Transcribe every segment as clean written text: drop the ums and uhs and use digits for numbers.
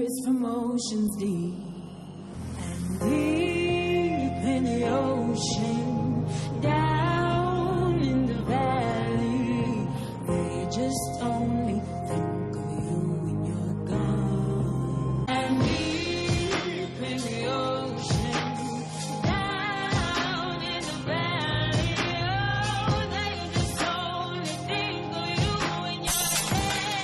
memories from oceans deep. And deep in the ocean, down in the valley, they just only think of you when you're gone. And deep in the ocean, down in the valley, oh, they just only think of you when you're dead,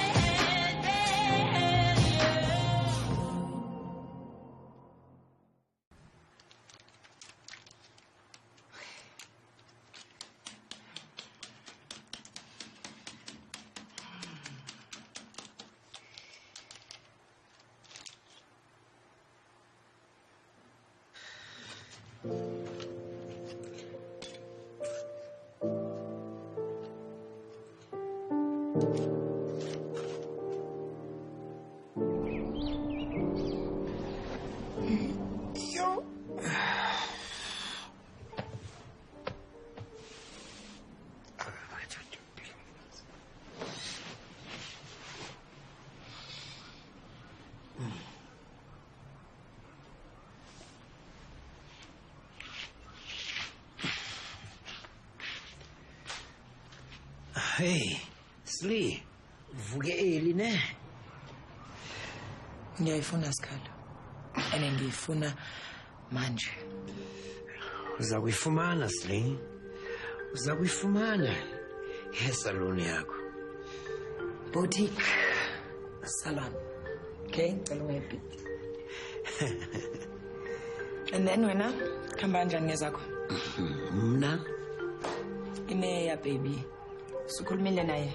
Hey, Slee, vuke early ne? Ngiyayifuna Sikhalo. Ene ngiyifuna manje. Uza kuyifumana Slee. Uza kuyifumana esalon yakho. Boutique salon. Okay, ngicela ungayibhidi. And then wena khamba kanjani ngezakho? Mna? Imeya baby. Sukhulumile naye.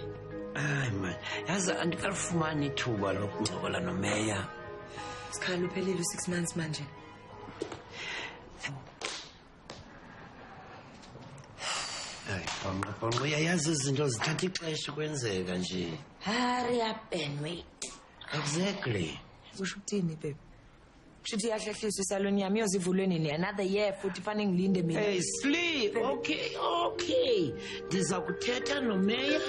Ay man, yazi andikalifumani ithuba lokuncokola nomeya. Sikhalo uphelile 6 months manje. Ay, Bongo, uyayazi izinto zithatha ixesha ukwenzeka nje. Hurry up and wait. Exactly. Usho ukuthini baby? Shithi yahlehlisa isalon yami yozivulwe nini another year futhi fanele ngilinde mina. Hey Slee, okay. Ndiza kuthetha nomeya,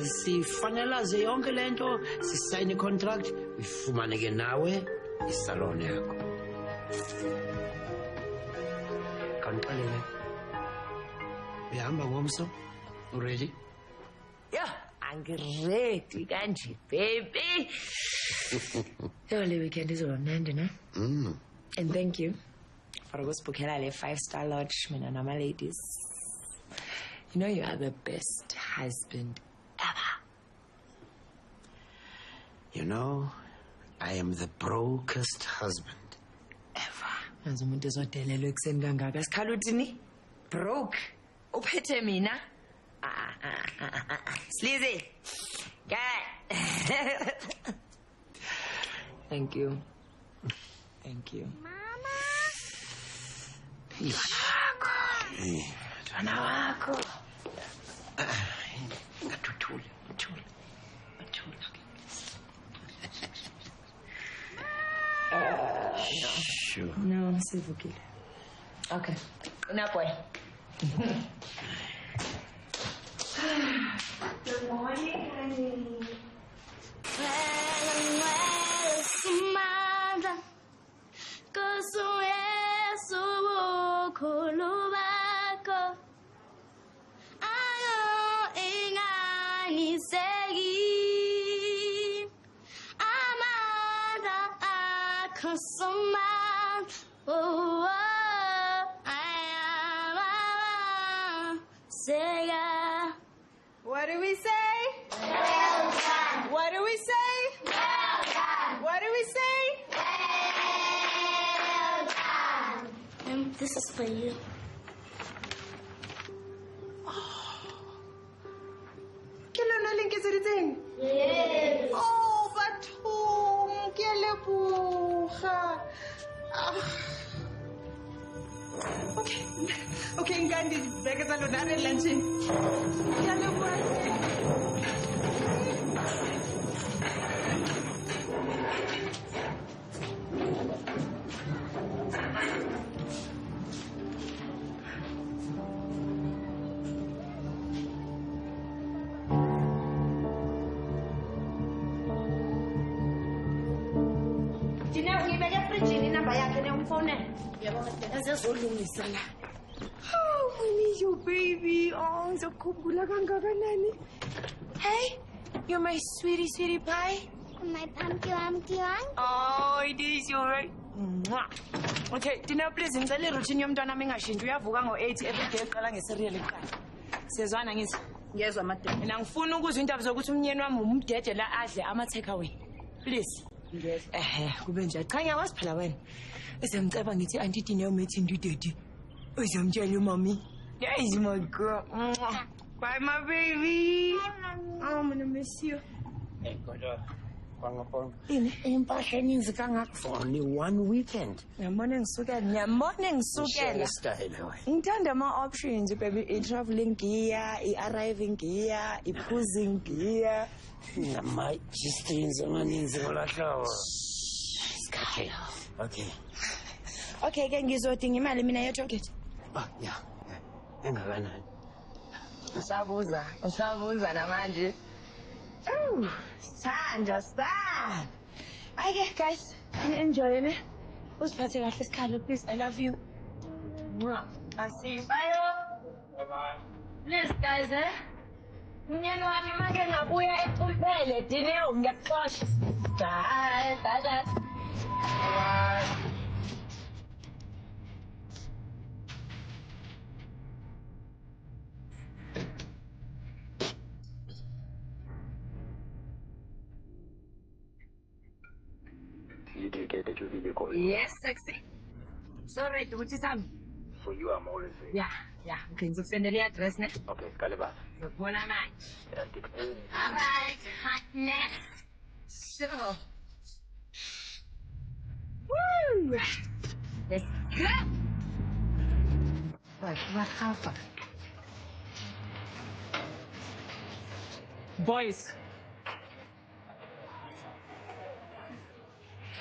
sifanelaze yonke lento, sisayine contract, uyifumane ke nawe isalon yakho. Kanixelele. Uyahamba ngomso? Already? Yeah, angiredi kanje baby. Le weekend izoba mnandi ne? And thank you for ukusibhukhela le 5-star lodge mina nama ladies. You know you are the best husband ever. You know, I am the brokest husband ever. Anzi umuntu ezodelelwa ekuseni kangaka. Sikhala uthini? Broke. Uphethe mina? Sleazy. Get. Thank you. Thank you. Mama. Mntwana wakho. Ngatuthule. Sure. No, sivukile. Okay. Enough boy. Good morning, honey. What do we say? Well done. What do we say? Well done. What do we say? Well done. This is for you. Kelona linkezeditseng? Yes. Oh, bathong, ke a leboga. Okay, Ngandi, beke tsa lona re lunching. Ke a leboga. yakhe nemfonela. Yabona ezezolungisa la. Oh, I miss you, baby. Oh, ngizokukhumbula kangakanani. Hey, you're my sweetie pie. My pumpkin. Oh, it is you, right? Okay, dinner please. Ngicela routine yomntwana ami ingashintshi. Uyavuka ngo-8 every day eqala ngeserial eqala. Siyezwana ngithi? Ngiyezwa madam. Mina ngifuna ukuzwa indaba zokuthi umnyeni wami umdede la adle ama-take away. Please. Kube nje. Cha ngiyakwazi phela wena. Bese ngiceba ngithi auntie Dina umethi ndidede. Uzomtshela umami. Yes, my girl. Bye, my baby. Oh, I'm gonna miss you. Hey, kodwa kwangapho. Ini? Impahla eninzi kangaka for only one weekend. Ngiyabona ngisukela. Style wena. Ngithanda ama-options, baby. I-traveling gear, i-arriving gear, i-cruising gear. Nama-G-strings amaninzi ngolahlobo. Okay. Okay, ke ngizodinga imali mina ye-toket. Yeah. Engakanani? Usabuza namanje. Sanja. Okay, guys, enjoy it. Usiphathe kahle isikhalo, please. I love you. I'll see you. Bye. Bye-bye. Please, guys, Umnyeni wami make ngabuya eqhuphele Dineo ngiyakuxosha. Bye. Bye. You did get the video call. Yes, sexy. Sorry, ukuthi sami. So you are more ready. Yeah. Ngizosendela i-address ne. Okay, Kalibas. Ngibona manje. Yeah, All right, hotness. So. Woo! Let's go. What? Boys.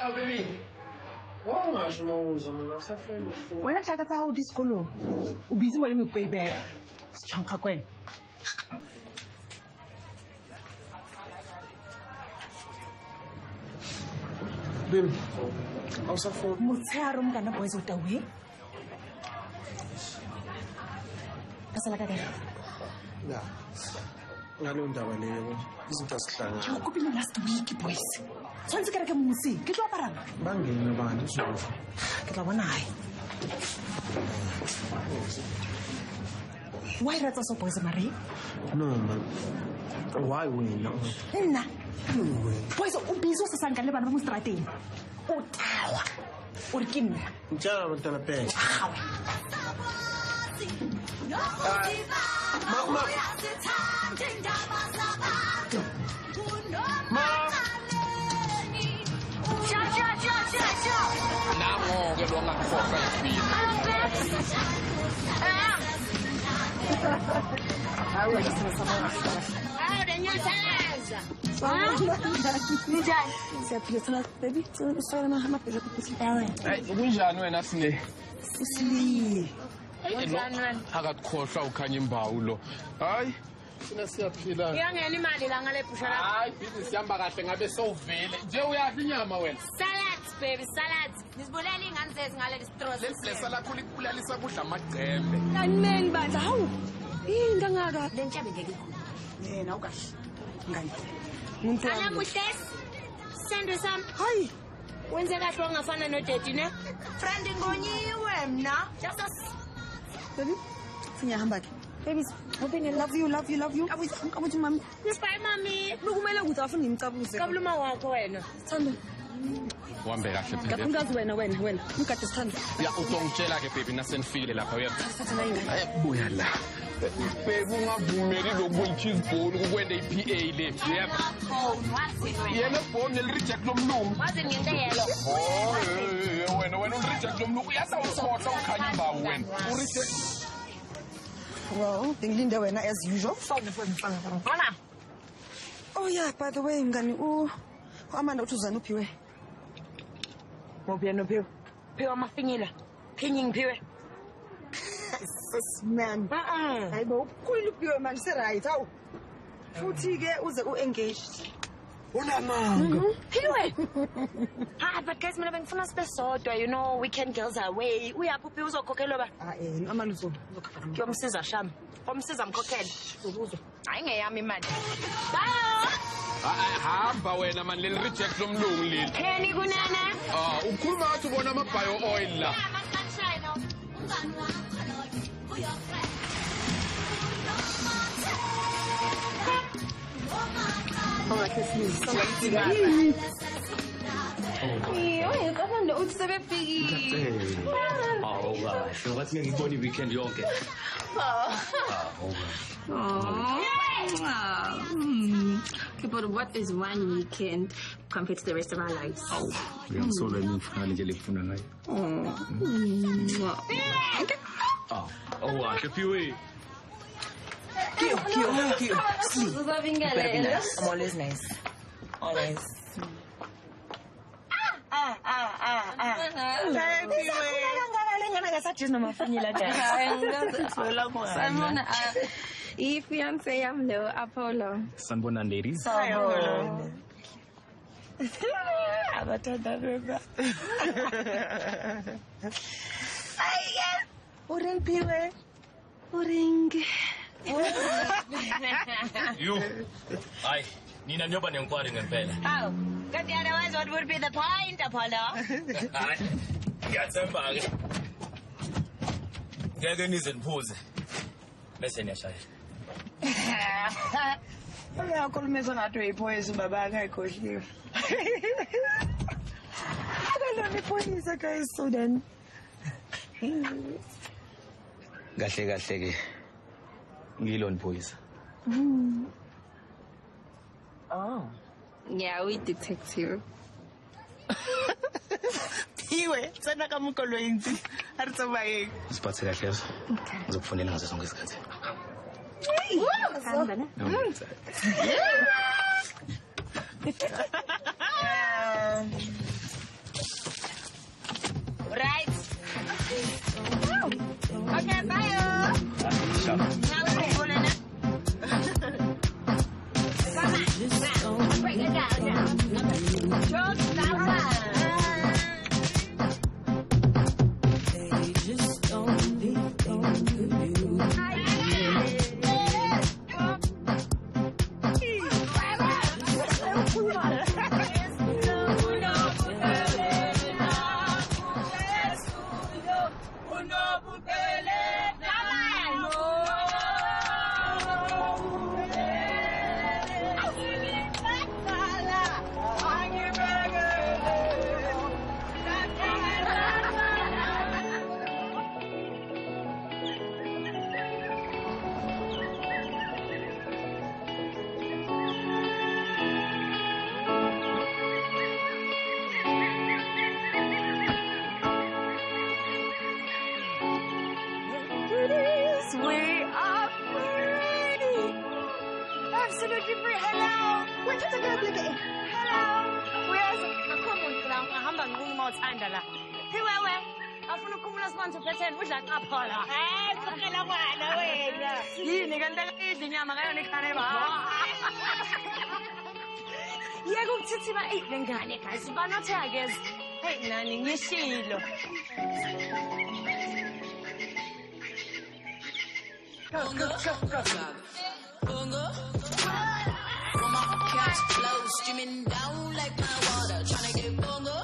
Oh, baby. Wangasho mawuza mina usafela. Wena hlaka tsa ho diskolo. O busy mo le mepebe. Schankga kwena. Baby. Awusafela. Motshehare mokana boys o tawe. Kasala ka kae? Ya. Ngalo ndaba leyo izinto asihlanga. Ke o kopile last week boys. Tshwantse ka re ke motse. Ke tlo apara. Bangene bani izolo. Ke tla bona hae. Why ratsa so boys mare? No man. Why wena? Nna. Boys o busy o sa sanka le bana ba mo strateng. O tawa. O re ke nna. Mtshana abantwana phela. Hawe. Mama. Nango-ke lo ngakhohlwa yifini. Kunjani wena Sine? Akakhohlwa ukhanya imbawu lo. Hayi. Sina siyaphila. Iyangena imali la ngale busha la. Hayi, business yamba kahle ngabe sowuvele. Nje uyaphi inyama wena? Salads, baby, salads. Nisibulela ingane zezi ngale straws. Leblesa lakho likubulalisa kudla amagcembe. Kanimeni bandla hawu. Yini kangaka? Le ntshabe ngeke ikhulu. Yena ukahle. Ngani? Ala muhles. Sendo sam. Hayi. Wenze kahle ongafana nodedi ne? Friend ngonyiwe mina. Just Baby, singiyahamba ke. Babies, hoping I love you. Kabuthi mami. Bye mami. Lukumele ukuthi afuna ngimcabuze. Kabuluma wakho wena. Sithando. Uhambe kahle phela. Ngaphansi wena. Ngigade sithando. Ya utongitshela ke baby nasenifile lapha uyaphi? Thatha ingane. Buya la. Baby ungavumeli lokuyicheese ball kukwenda iPA le. Uyaphi? Yena phone nelireject lomlungu. Wazi ngentelo. Oh, wena ulireject lomlungu uyasawukhohla ukhanya imbawu wena. Ureject. Well, ngilinde wena as usual. Bona. Oh yeah, by the way, ngani Amanda uthuzana uphiwe. Mobuya nophiwe. Phiwe amafinyila. Phinyi ngiphiwe. Sis man. Hayibo, ukhulile uphiwe manje se right hawu. Futhi ke uze uengaged. Unamanga. Phiwe. Ah, but guys, mina bengifuna sibe sodwa, you know, weekend girls are away. Uyaphi uzokhokhelwa ba? Amani uzokhokha. Kuyomsiza shami. Omsiza mkhokhele. Uzokuzwa. Hayi ngeyami imali. Bye. Hamba wena man leli reject lomlungu leli. Kenny kunana. Ukhuluma ngathi ubona ama-bio oil la. Hawu kahle, ngathi ngiyibona i-weekend yonke. But what is one weekend compared to the rest of our lives? Ngiyakusola imifana nje lekufuna ngayo. Kahle Phiwe. Kio. Sleep. You better be nice. I'm always nice. Always. Fiance yamlo Apollo. Sanibonani ladies. Uring Phiwe. Uring. You. Aye. Nina nyoba nenkwari ngempela. Oh, because otherwise what would be the point, Apollo? Hayi. Ngiyathemba ke. Ngeke nize niphuze. Bese niyashaya. Uyakhulumisa ngathi uyiphoyisa ubaba akayikhohliwe. Akalona iphoyisa guys so then. Kahle ke. Ngilona phoyisa. Oh. Yeah, we detective. Phiwe, sana kamukolo yinti. Aritsabaye. Siphathe kahle yazo. Ngizokufonela ngaso sonke isikhathi. Right. Okay, bye. Sure. Now we're rolling it. Come on. Break it down. Just down. We are free. Absolutely free. Hello. Where did you go? Hello. Where's come on la ngahamba ngiqhuma uthanda la. Phiwe afuna ukukhumula simanzi uphethen udla qapha la. Qhela kwana wena. Yini kanti idla inyama ngayona ikhane ba. Yeke ukuthithiba lengane guys banothe akeze. Hey nani ngishilo. Go. Cash flow streaming down like my water, tryna get bongo.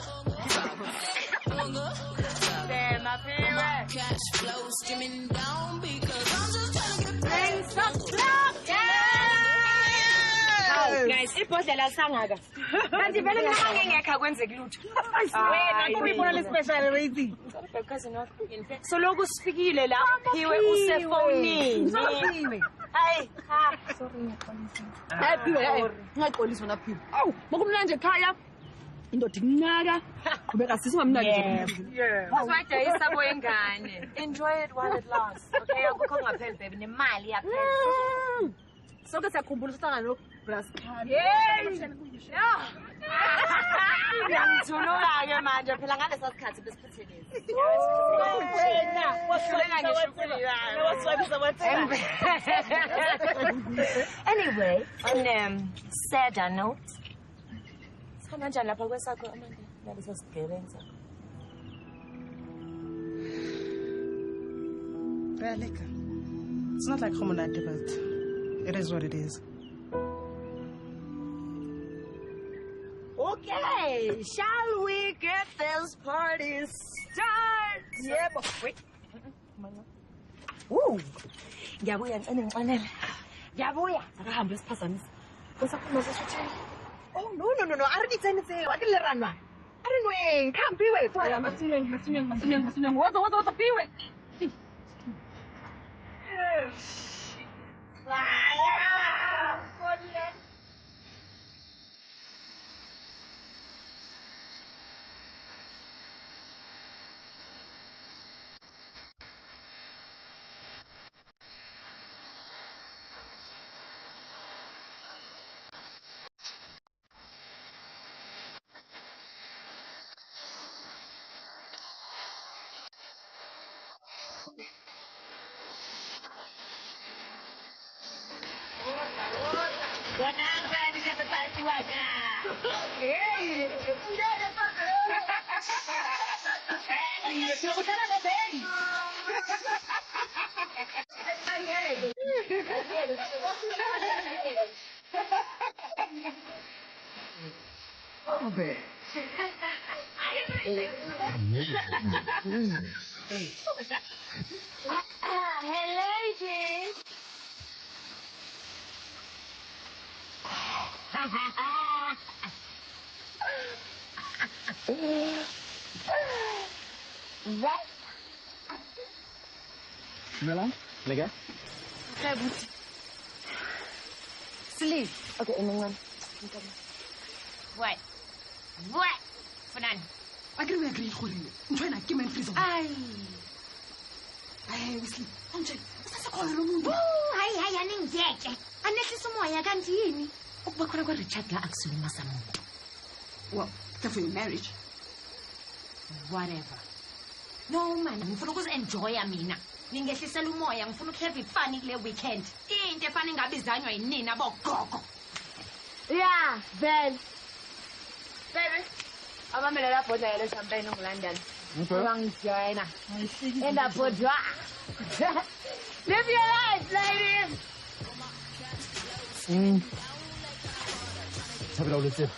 Damn, my favorite. Cash flow streaming down because I'm just tryna get paid. Guys, ibhodlela sangaka. Kanti vele mina ngengekho kwenzeka lutho. Wena Kubibona le special rating. So lokhu sifikile la Phiwe usefonini. Hayi, sorry Phiwe, ngaqolisa na Phiwe. Awu, mokumnanje ekhaya. Indoda incaka. Kubeka sisi ngamnandi nje. Yeah. Uswajayisa boyengane. Enjoy it while it lasts. Okay, akukho ngapheli baby nemali yaphela. Sonke siyakhumbula usana lo Brascan. Ngiyangithuluka ke manje phela ngalesa sikhathi besiphethelezi. Wena wasulela ngisho. Anyway, on sadder note, Hamba kanjani lapha kwesakho Amanda? Nalesa sigebengu sakho. Realika. It's not like Homonade, but it is what it is. Okay, shall we get this party started? Yeah, but wait. Woo! Ngiyabuya ngicane. Ngiyabuya. Akahambe siphazamisa. Kusakhuluma sesithi. Oh no. I already said it. What did you run? I don't know. Come be with. Masinyeng. What be with? Hello, Jane. What? Melang, lega? Okay, Booty. Sleep. Okay, anyone. What? Funan. I can agree with you. I'm trying to keep my freezer. Ay. Hey, we sleep. I'm trying. What's the color? Hayi aningiyeke. Anehlisa umoya kanti yini? Ukuba khona kwa-Richard la akusuluma samuntu. Well, for your marriage. Whatever. No man, ngifuna ukuzi-enjoya mina. Ningehlisela umoya, ngifuna ukuhave ifani kule weekend. Into efana ingabizanywa yinina bogogo. Yeah, then. Baby. Amamela lapho le champagne ngoLondon. Bangijoyina. Endabhodwa. Live your life, ladies. Sabela uletse.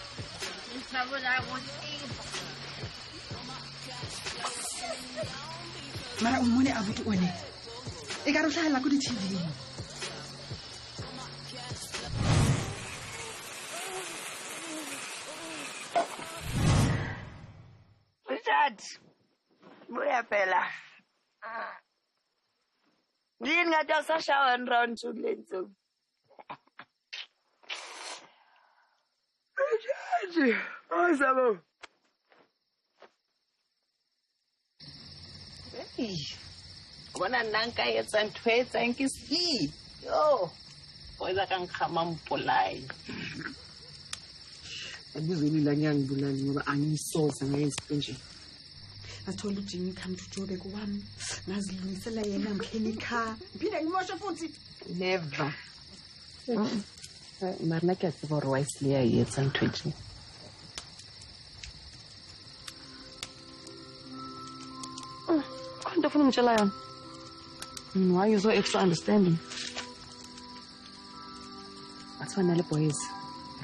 Mara umone abuti one. E ka re hlahela ko di-TV. Richard. Buya phela. Yini ngathi awusashawa round 2 lensuku. Richard. Awesome. Hey. Bona nanka etsa ntho e tsang ke si. Yo. O ila kang khamampolite. Angizweni la ngiyangibulali ngoba angisoze ngayenze Ngathola uJimmy come to Jobe kwami. Ngazilungisela yena ngikheni car. Ngiphinde ngimoshe futhi. Never. Marna ke tsebo re wisely ya etsa ntho e. Konto funa umtshela yona. Why you so extra understanding? That's when the boys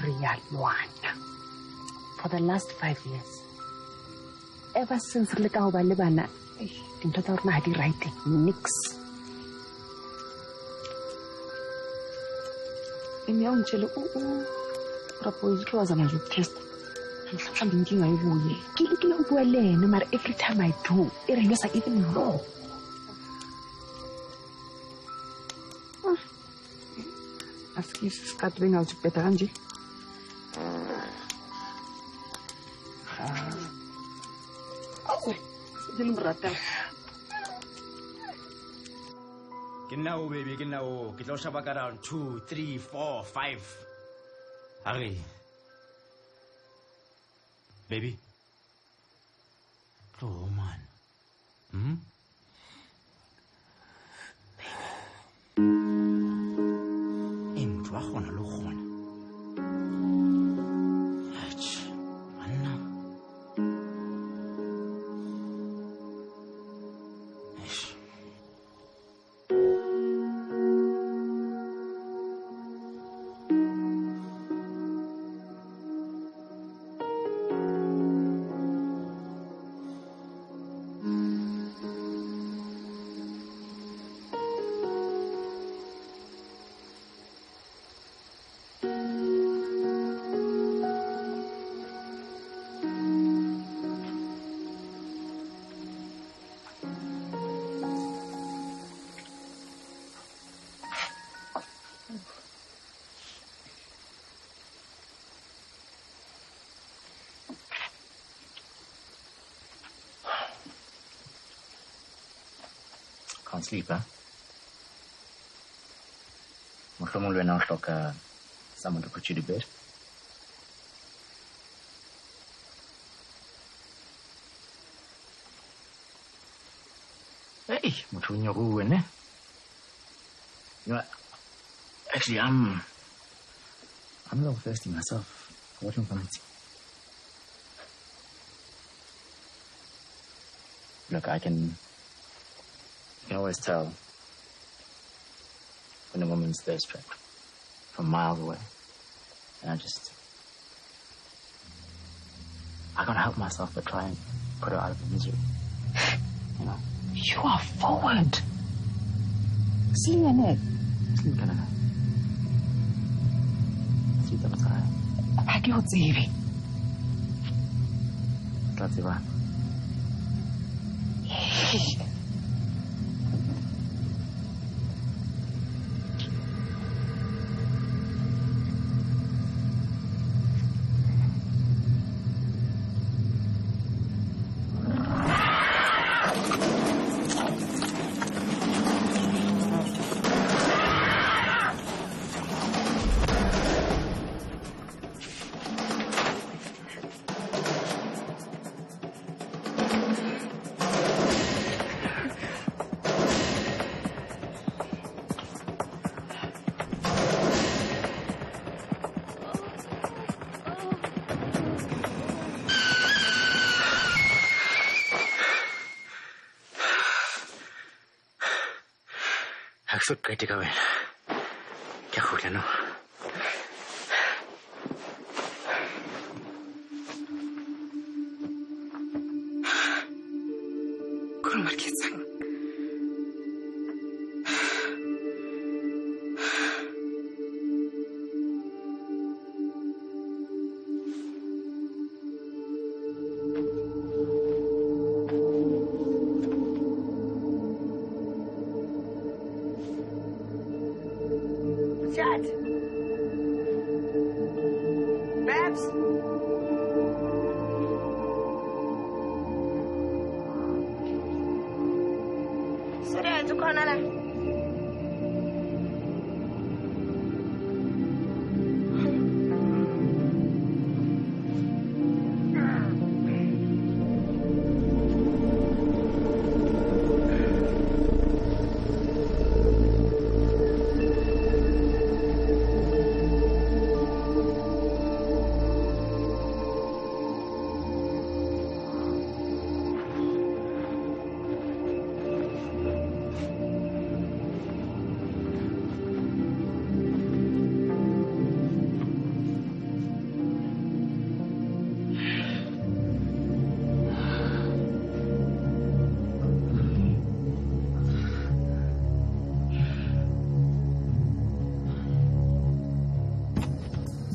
real one. For the last 5 years. Ever since re le ka ho ba le bana, dintho tsa rona ha di right nix. Imi ya untshele propose ke wazama nje test. Mhlawumbe inkinga ibuye. Kile ho bua le ena mara every time I do, it is even more. Aski skat bring out better kanje. Ke nna baby, ke nna o. Ke tla o shaba ka round 2, 3, 4, 5. Hurry. Baby. Oh man. Entwa gona lo gona. Can't sleep, huh? Mohlomong le wena o hloka someone to put you to bed. Hey, motho o nyoruwe, ne? You know, actually, I'm a little thirsty myself. Watching from it. Look, you can always tell when a woman's thirst trapped from miles away. And I can't help myself but try and put her out of her misery. You know? You are forward. Sleep in it. Sleep ka na. Sleep ka na. Ha ke o tsebe. Tla tseba. Aksud kaya ka wena. Kaya hula no. Kurang marketsang. Chat. Babs. Serius ukhona la.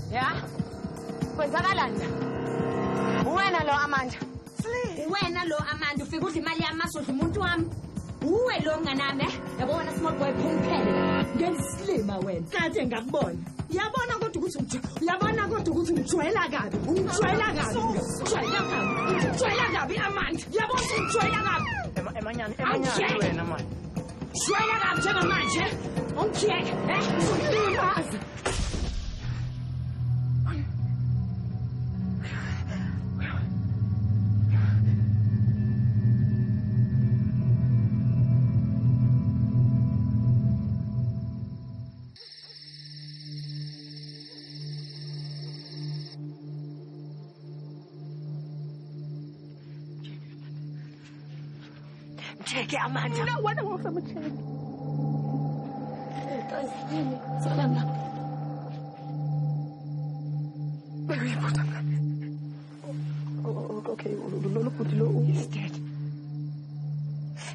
Ya? Kwenzakalani? Uwena lo Amanda. Wena lo Amanda ufika udla imali yamasodla umuntu wami. Uwe lo mnganami, yabona small boy phumphele. Ngesilima wena. Kade ngakubona. Uyabona kodwa ukuthi ungijwayela kabi. Ungijwayela kabi. Ungijwayela kabi Amanda. Uyabona ungijwayela kabi. Emanyani wena man. Jwayela kabi njengamanje. Ongiyeke, usulimaza. Take it, Amanda. No, wena ngofuna mtheke. Salama. Baby, put on. Okay, lo put lo is dead.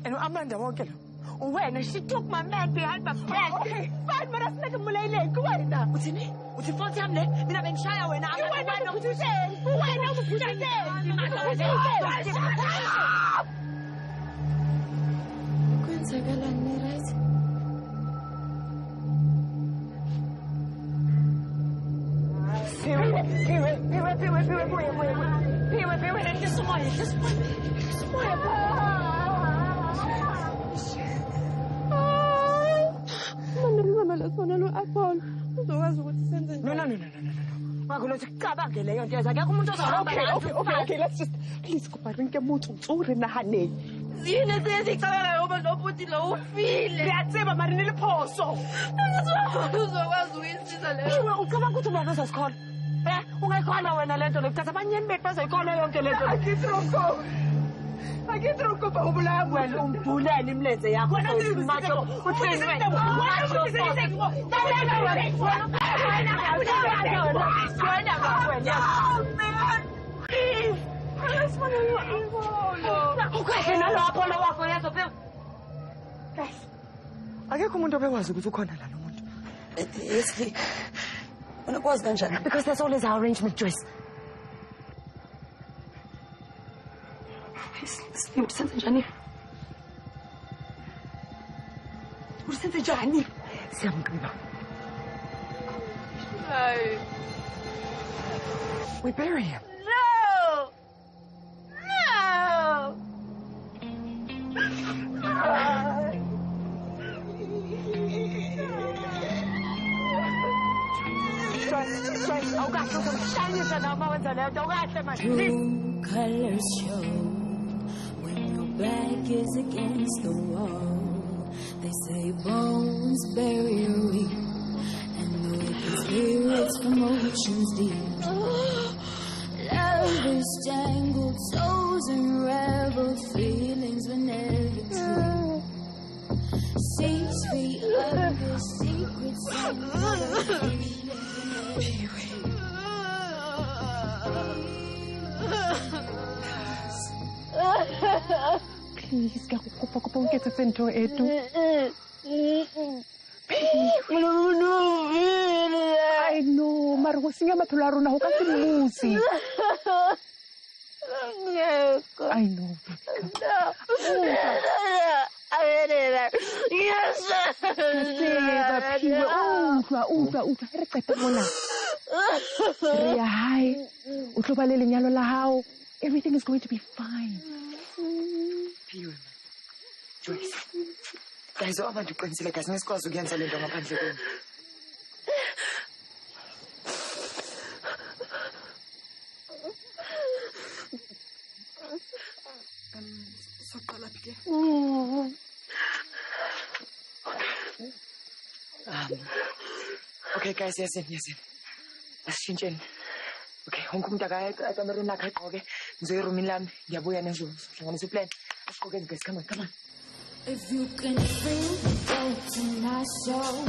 And Amanda wonke lo. Wena, she took my man behind my back. Okay, 5 minutes like mulele kuwena. Uthini? Uthi futhi yami le, mina bengishaya wena. Wena ukuthuseni. Wena ukuthuseni. Kwenzakalani, right? Just sona lo Apollo. Uzokwazi ukuthi senze njani? No. Ngakulothi kucabange leyo nto yakhe umuntu Okay, let's just please kubarinke mutu tsure nahane. Zine sezicabanga ngoba nobuthi lo ufile. Ngiyatseba mari niliphoso. Uzokwazi ukuyisiza leyo. Shiwe ucabanga ukuthi ubona sikhola. Ungayikhola wena lento lokuthatha abanyeni bethu bazoyikhola yonke lento. Akitronko pa ubula wena umbulele imlenze yakho. Macho uthini wena? Akekho umuntu obekwazi ukuthi ukhona la lo muntu. Yes, unakwazi kanjani? Because that's always our arrangement, Joyce. Usenze njani? Usenze njani? Siyamgqiba. No. We bury him. No. True colors show when your back is against the wall. They say bones bury a weak, and the wicked spirits from oceans deep. Love is tangled, souls unraveled, feelings were never true. 6 feet under, secrets Please, ngiyakuphoqa ungekhethe sento edu. I know, mara go senya maphelo a rona go ka se mmusi. I know, utlwa re qeta mona. Re ya hae o tlo ba le lenyalo la hao. Everything is going to be fine. Joyce, guys, abantu qinisile guys, ngesikwazi ukuyenza lento ngaphandle kwenu. Soqala phi? Okay guys, yes. Asishintsheni. Okay, wonke umuntu akameruni lakhe agqoke. Ngizoya erumini lami, ngiyabuya nje sihlanganisa iplan. Asigqoke guys, come on. If you can feel the depth in my soul,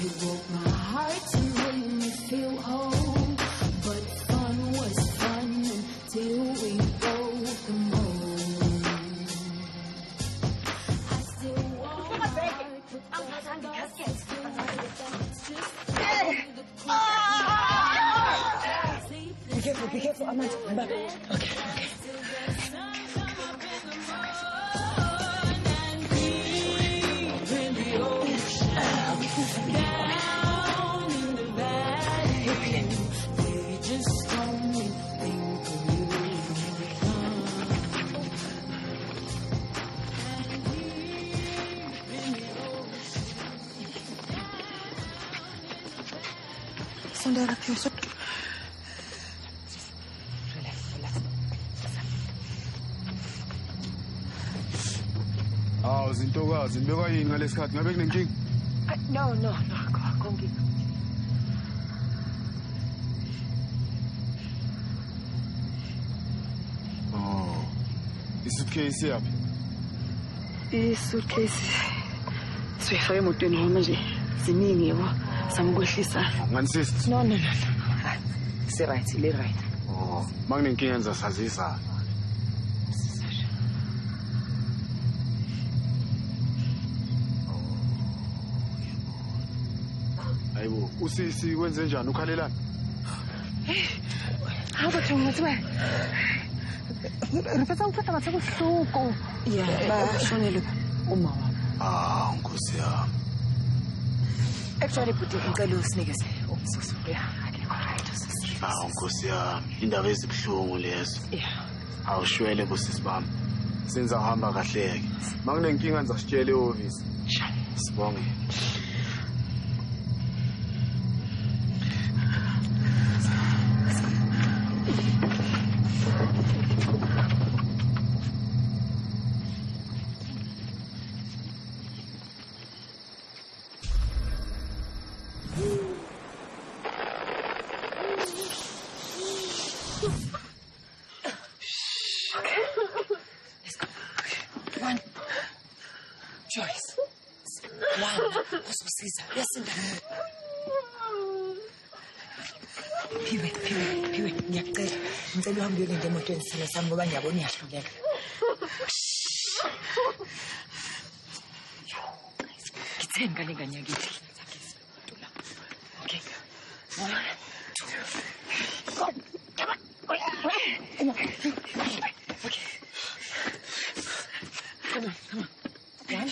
you broke my heart and made me feel whole. But fun was fun until we broke the mold. I still want my heart to Be careful, Ahmad. Okay. Sondera piuso. Zintokazi nibeka yini ngalesikhathi ngabe kunenkinga? No, konke. Isuitcase yaphi? Isuitcase sifake emotweni noma nje ziningi yebo samukwehlisa. Nganisist. No. Si right, le right. Makunenkinga enza sazisa. Hayibo, usisi wenze njani ukhalelana? Hawu ngathi we. Rifetsa uthata bathe kuhloko. Yeah, bashonele uma wami. Nkosi yami. Actually buti ngicela usinikeze umsusu. Yeah, akekho right usisi. Nkosi yami, indaba ezibhlungu lezo. Yeah. Awushwele kusisi bami. Senza hamba kahleke. Makunenkinga nizasitshela eoffice. Sibonge. Okay. Let's go. One. Joyce. Lana, ususiza. Yasinda. Phiwe, ngiyacela. Ngicela uhambe uyolinde emotweni simo sami ngoba ngiyabona iyahluleka. Ngitheni ngale ngane yakithi? Okay. 1, 2. Go. Come on. Okay. Come on. 1.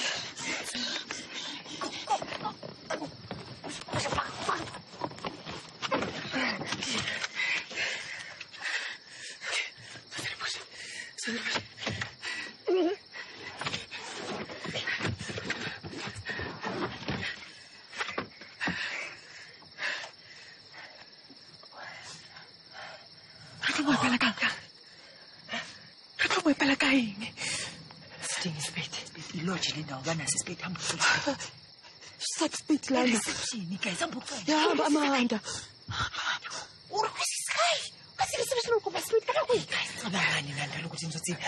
Speak Lana. Yeah, Amanda.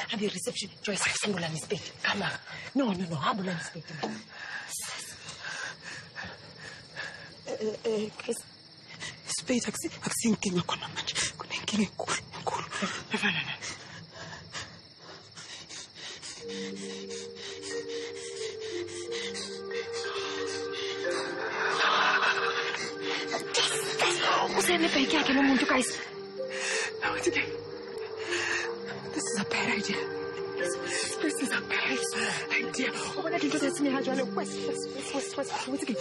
Have your reception. Joyce, come on. No, ambulance. Spade, akusinkinga khona manje. Kunenkinga enkulu. Efanana. Useme bheki yakhe lo muntu guys. No, it's okay. This is a bad idea. This is a bad idea. Ubona into zesine jalo west. What's it?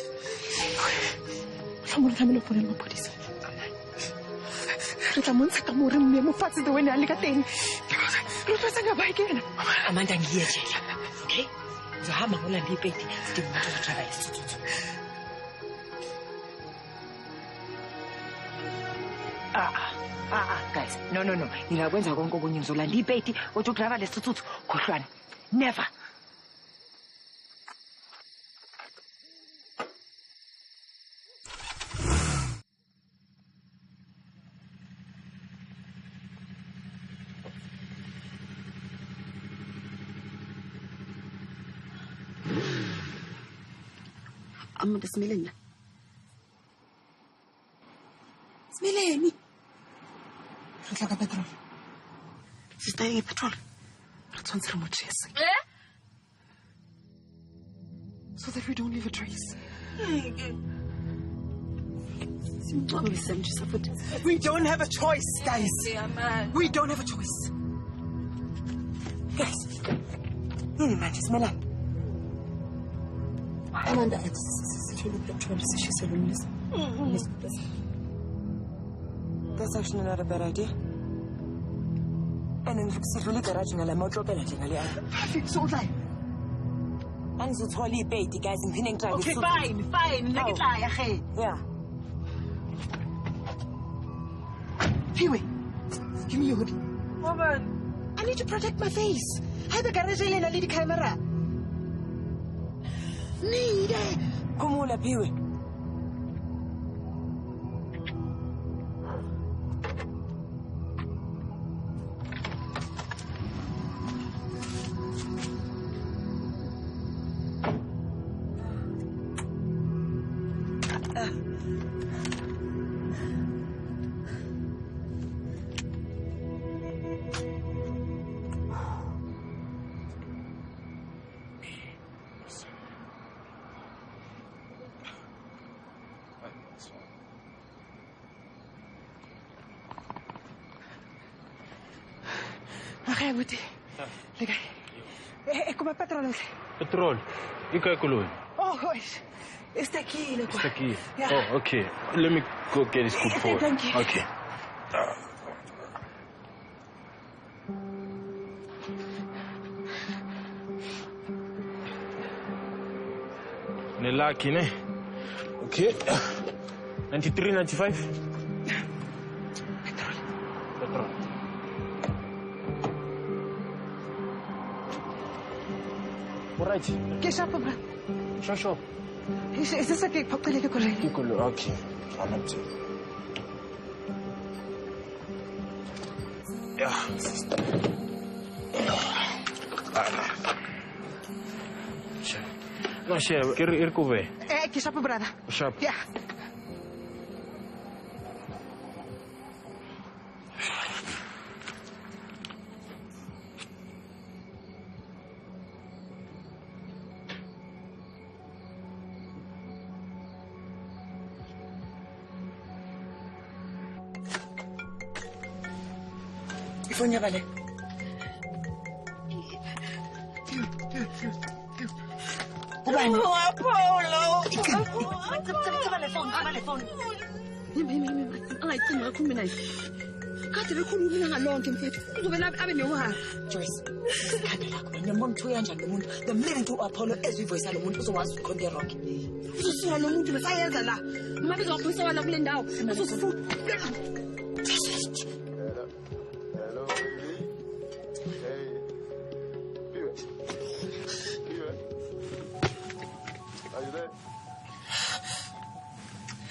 Someone tell me no phone no police. Re tla montsha ka more mme mo fatse the wena le ka teng. Re tla tsanga ba ikena. Amanda ngiye jela. Okay? Zohamba ngola ndipeti sidinga umuntu otravel isithuthi. Guys, no. Ngingakwenza konke okunye ngizolanda ipeti othi udrava lesithuthu khohlwana. Never. Amanda Smeleni. Smeleni. Let's go petrol. She's dying of petrol. Let's answer her chasing. So that we don't leave a trace. We don't have a choice, guys. We don't have a choice. Guys. Smeleni. Amanda, she's a woman. That's actually not a bad idea. And then she's really garaging a motor penalty. It's all right. And it's all baby, guys, in pinning time. Okay, fine. Let it lie, okay? Yeah. Huey, give me your hoodie. Woman, I need to protect my face. I have a garage and I need a camera. Need it. Come on, Huey. Buti. Lekker. Kom maar petrol. Petrol? Ikaw kulun. Oh, gosh. It's tequila. It's tequila. Yeah. Oh, okay. Let me go get his food for you. Thank you. Okay. Nelaki, ne? Okay. 93, 95? Petrol. All right. Get sharp, bro. Sure. Is this a cake? Pop okay. I'm up to it. Yeah. No, share. Kiri kube. Ke sharp, brother. Sharp. Yeah. Ifoni yabale. Ubani? Apollo. Taba le phone. Angayicimi kakhulu mina. Kade bekhuluma ngalonke mfethu. Uzovela abe newala. Joyce. Khande lakho wena ngiyambona ukuthi uyanjani lo muntu. The minute u-Apollo ezwe ivoice yalo muntu uzowazi ukhonde rock. Uzosuka lo muntu besayenza la. Uma bezokhulisa wala kule ndawo. Uzosifuthi. Hello, baby. Hey. Vive. Are you there?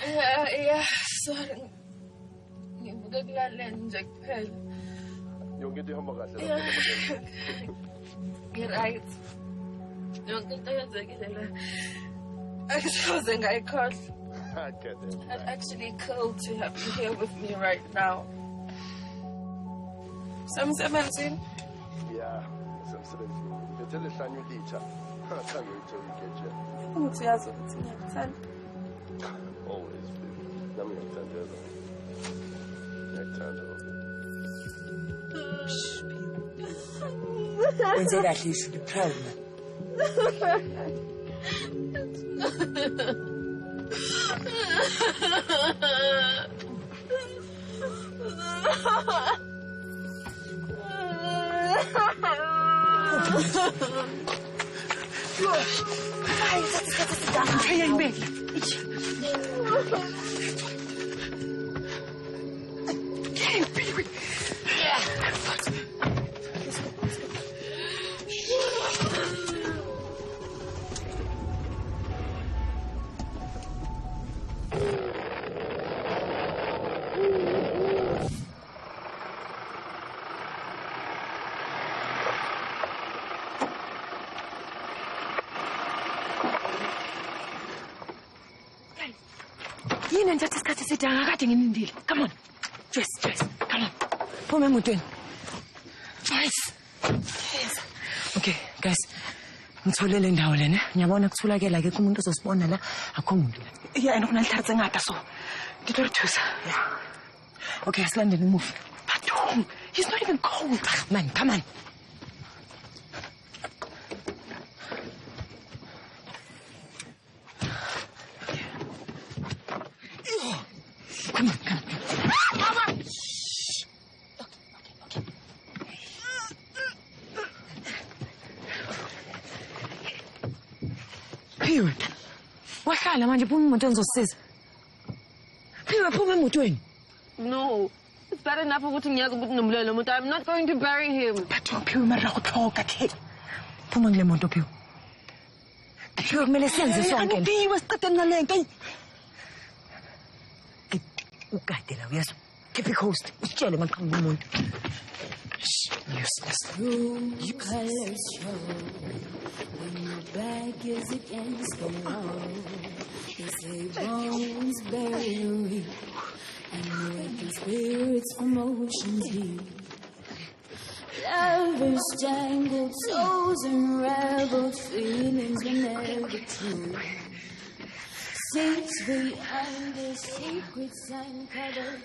Yeah, sorry. Ngivuke kulaleni nje kuphela. Yonke into ihamba kahle Yeah. lapha. You're right. Yonke into yenzekile la. Akusoze ngayikhohlwa. I get it. I'm actually cool to have you here with me right now. Semsebenzini? Yeah, semsebenzini. Bethe lehlanye ulitsha. Khange uyithole igeje. Uthi uyazi ukuthi ngiyakuthanda. Always, baby. Nami ngiyakuthandela. Ngiyakuthanda. Wenze kahle, you should be proud, man. Yini nje isikhathi eside angakade nginindile. Come on. Joyce, come on. Phuma emotweni. Joyce. Yes. Okay, guys. Ngitholele indawo lena. Ngiyabona kuthulakela ke umuntu ozosibona la akho umuntu la. Yeah, and kunalihlatse ngata so. Ngitothusa. Yeah. Okay, asilandeni move. But he's not even cold. Man, come on. Come on. Phiwe. Wahlala manje phuma imoto engizosiza. Phiwe phuma emotweni. No. It's bad enough ukuthi ngiyazi ukuthi nomlelo umuntu. I'm not going to bury him. But Phiwe mara kuthloka ke. Phuma ngile moto Phiwe. Phiwe kumele senze sonke. Phiwe siqede nalento. Ukade la uyazwa. Keep it coast. Usitshele maqhamuka umuntu. Useless. True colors show when your back is against the wall. They say bones bury the reef, and waking spirits from oceans deep. Lovers jangled, souls unraveled, feelings were never true. 6 feet under, secrets uncovered.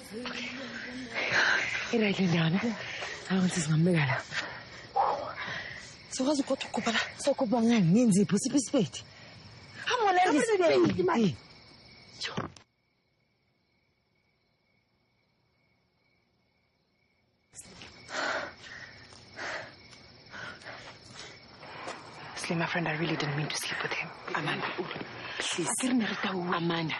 Right, Liliana. I want to ngambeka la. Sikwazi ukukhupha la. Sokuba ngani ngenzipho siphi isiphethe. Hamona ngisiphethe imali. Slim, my friend, I really didn't mean to sleep with him. Amanda, please. Amanda.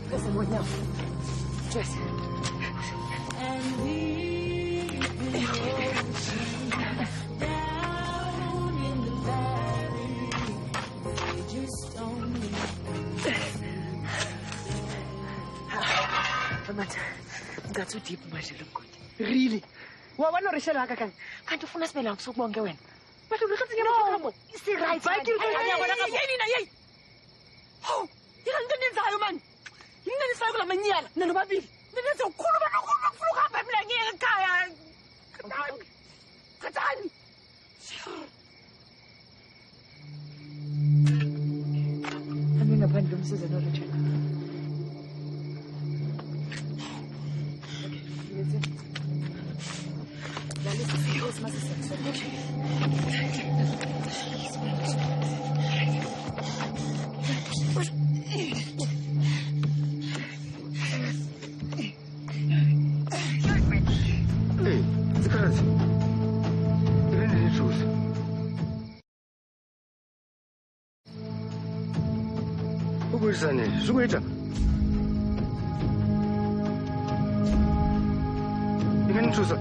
Listen, what now? Jess. too deep manje lokho. Really? Wabona rishela kakang. Kanti ufuna sibela kusukubonke wena. But look at the no. Isi right. Yey. Oh, yingenzayo man. Yingenzayo kula manyala nalo babili. Nenze ukukhuluma nokukhuluma ufuna ukuhamba emlangeni ekhaya. Kathani. Ami ngaphandle umsiza no Richard. Ubusane, sukweta. Ingenthusa.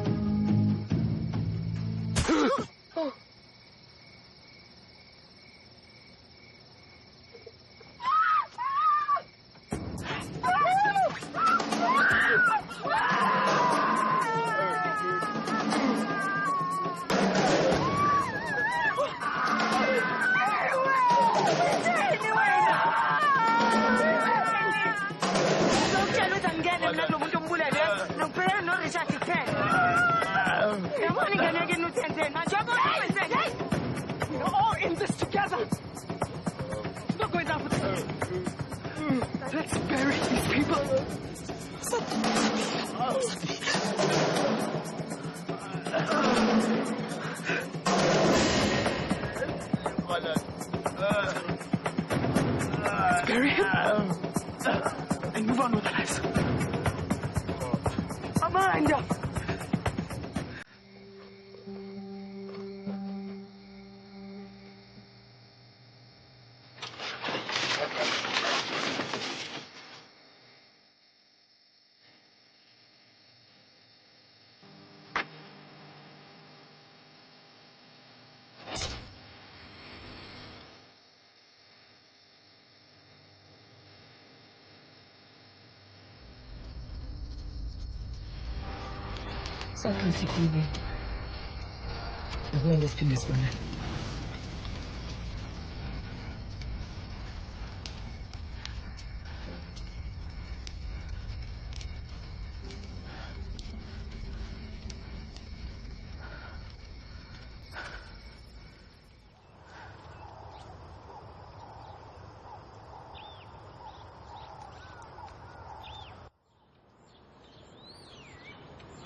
Let's bury these people. Let's bury him and move on with our lives. Amanda! Sakın sikiydi. Böyle espiniz bana.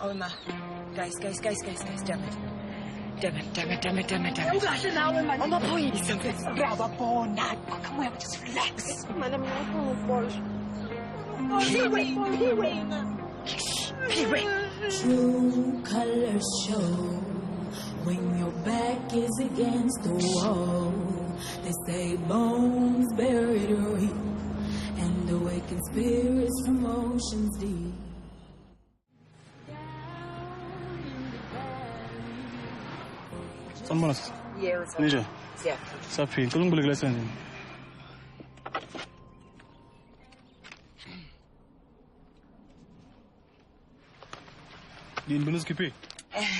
Oh, ma. Guys, damn it. Damn it. I'm not police. Brava, bona. Come on, just relax. Madam, Pee-wee. True colors show when your back is against the wall. They say bones buried deep and awakened spirits from oceans deep. Sanmanas. Yeah, what's up? Ninja. Yeah. Safi, tolong boleh kelasan ni. Din bonus kipi?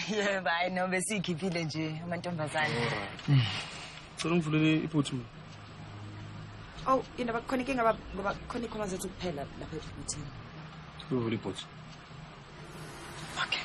Yeah, but I know besi kipi nje amantombazane. Tolong boleh iputhu. Oh, indaba khona inkinga ngoba khona ikhoma zethu kuphela lapha efuthini. Tolong boleh iputhu. Okay.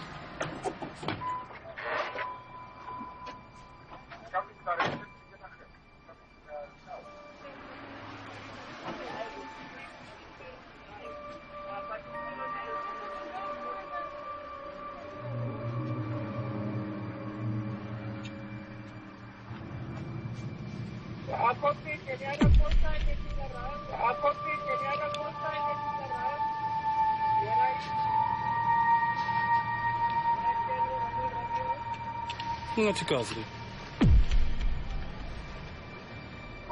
Ngathi kazi.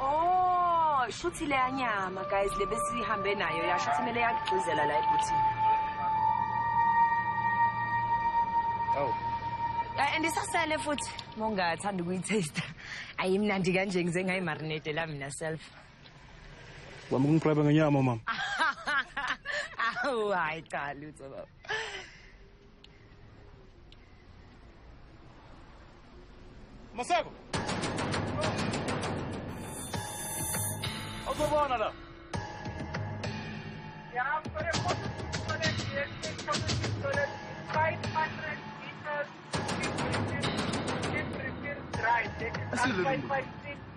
Oh, shuthi le nyama guys le besihambe nayo yasho ukuthi mele yagcizela la ebuthini. Aw. And isasele futhi mongathanda ukuyitaste. Ayimnandi kanje ngize ngayimarinate la mina self. Wami kungiphribe ngenyama mama. Awu hayi cha lutho baba. Maseko. Awuzobona la. Yeah, for a photo, 500 meters.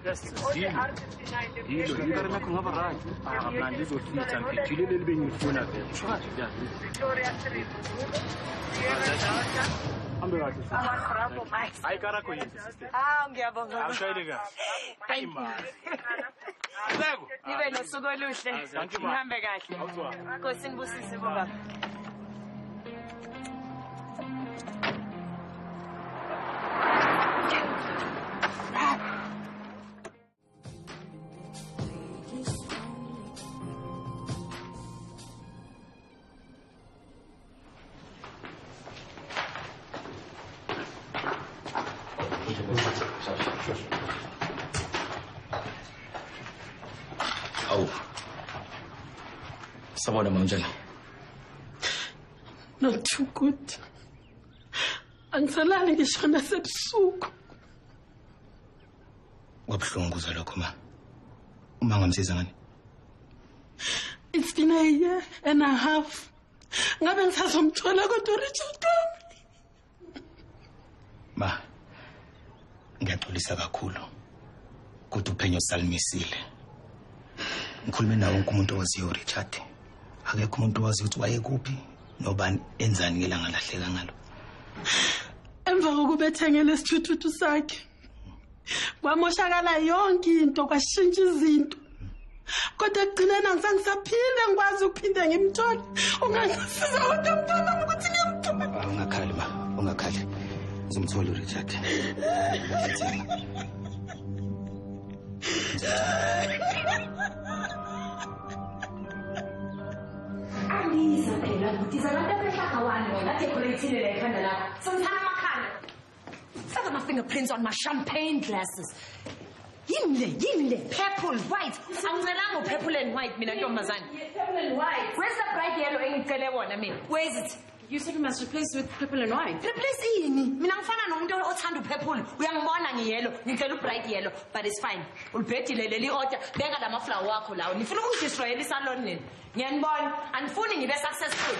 Yes, hilo ingari nakho ngaba right. Manje izofika ngijulile libe ngifuna vele. Shwathi ya. Victoria 3. Ambe kahle. Hayi karakho yini sister. Ngiyabonga. Awushayile kahle. Thank you. Maseko. Nibe nosuku oluhle. Nihambe kahle. Nkosi nibusise baba. Awu. Sabona manjani? Not too good. Angisalali ngisho nasebusuku. Wabhlungu lokho ma. Uma ngamsiza ngani? It's been a year and a half. Ngabe ngisazomthola kodwa Richard. Ma. Ngiyaxolisa kakhulu. Kodwa uphenyo salimisile. Ngikhulume nawe wonke umuntu owaziyo Richard. Akekho umuntu owazi ukuthi wayekuphi nobani enzani ngelanga lahleka ngalo. Emva kokubethengela isithuthu sakhe. Kwamoshakala yonke into kwashintsha izinto. Kodwa ekugcineni angisangisaphinde ngikwazi ukuphinde ngimthole. Ungangisiza kodwa mntwana ukuthi ngimthole. Ungakhali ma, ungakhali. Ngizomthola Richard. Angiza phela ukuthi zabantu abehlakawani wena decorating le khanda lakho. Somthana amakhanda. Faka my fingerprints on my champagne glasses. Yini le purple white. Angicelanga purple and white mina ntombazane. Purple and white. Where's the bright yellow engicele wona mina? Where is it? You said we must replace with purple and white. Replace ini? Mina ngifana nomuntu othanda purple. Uyangibona ngiyellow, ngicela bright yellow, but it's fine. Ulibhedile leli order, beka lama flower wakho lawo. Nifuna ukudestroy isalon nini? Ngiyanibona, anifuni ngibe successful.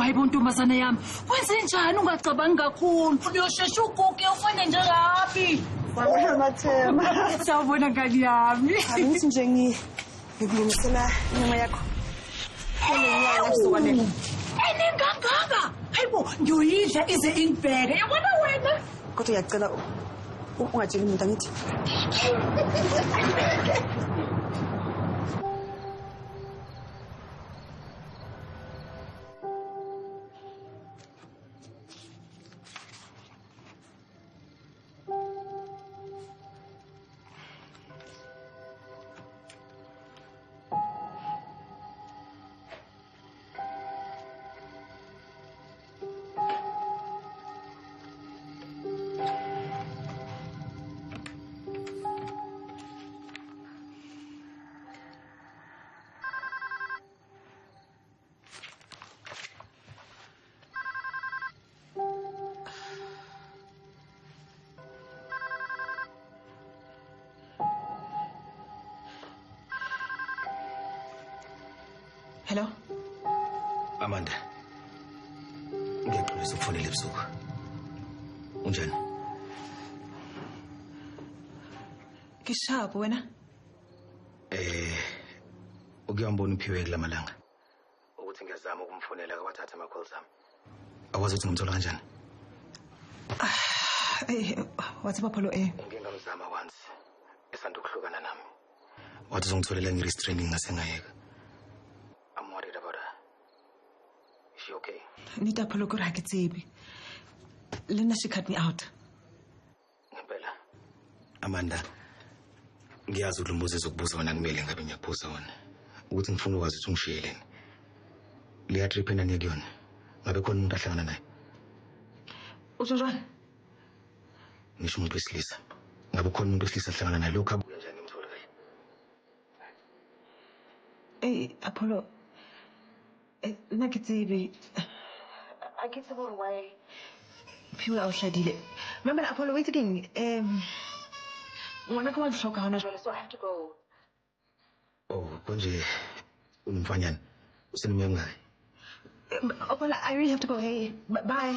Hayibo ntombazane yami. Wenze njani ungacabangi kakhulu? Uyoshesha uguge ufane njengaphi? Wabona Mathema. Sawubona ngani yami. Angithi nje ngilungisela inyama yakho. Kunenyanga kusuka le. Eninganganga. Hayibo ngiyoyidla ize ingibheke. Yabona wena. Kodwa uyacela ungatsheli umuntu angithi. Hello? Amanda. Ngiyaxolisa ukufonela ebusuku. Unjani? Kishapo wena? Ukuyambona uPhiwe kulamalanga. Ukuthi ngiyazama ukumfonela akawathatha ama calls ami. Awazi ukuthi ngimthola kanjani? Wathi Apollo Ngike ngamzama once. Esanda ukuhlukana nami. Wathi uzongitholela ngi-restraining ngasengayeka. I'm worried about her. Is she okay? Nita Apollo ko ra ke tsebe. Lena she cut me out. Ngempela. Amanda. Ngiyazi ukuthi umbuzo ezokubuza wona kumele ngabe ngiyabuza wona. Ukuthi ngifuna ukwazi ukuthi ungishiyeleni. Leya trip enaniye kuyona. Ngabe khona umuntu ahlangana naye. Ujonjwana? Ngisho umuntu wesilisa. Ngabe khona umuntu wesilisa ahlangana naye lokho abuya njani ngimthola kahle. Apollo. Nna ke tsebe. I get the why. Phiwe a o hladile. Remember Apollo, wait again. Ngwana ka wa hloka hona jwale, so I have to go. Oh, konje umfanyana. Usenimnyama ngaye. Apollo, I really have to go. Hey, bye.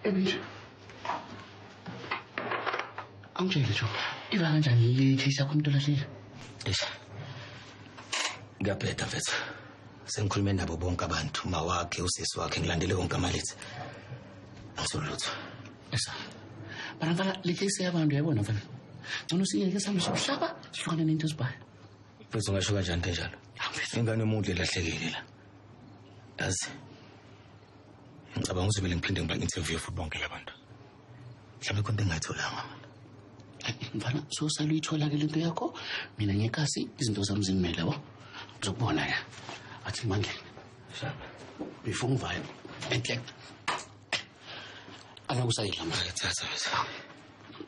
Ebisho. Angitshele nje. Iba kanjani le case yakho umuntu lahlile? Ngiyaphetha mfethu. Sengikhulume nabo bonke abantu, mawakhe, usisi wakhe, ngilandele wonke amalithi. Angisolutho. Esa. Bara ngala le case yabantu yabona mfana. Ngcono siyeke sami sokushaba, sihlukane nento ezibhayo. Mfethu ngasho kanjani kanjalo? Ingane yomuntu elahlekile la. Yazi. Ngicabanga ukuthi vele ngiphinde ngiba interview futhi bonke labantu. Mhlawumbe konke engayitholanga. Mfana, so saluyithola ke lento yakho, mina ngekasi izinto zami zingimele yabo. Uzokubona ya. Athi manje. Before ngivayo. Enhle. Ala kusayidla manje thatha bese.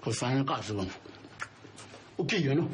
Kufanele kahle bona. Okay yena.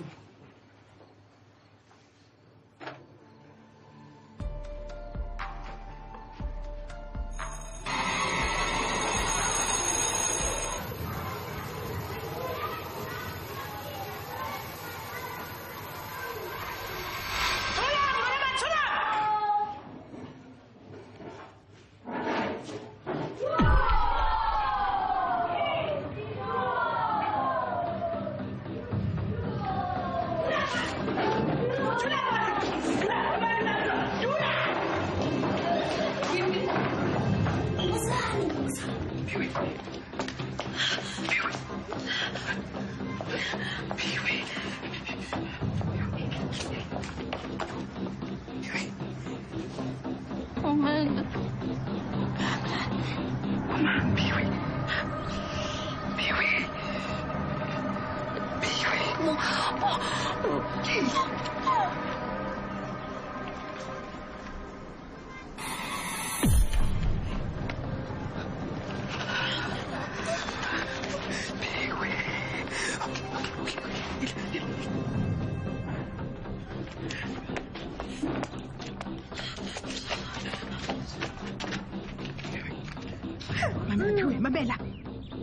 Mamela.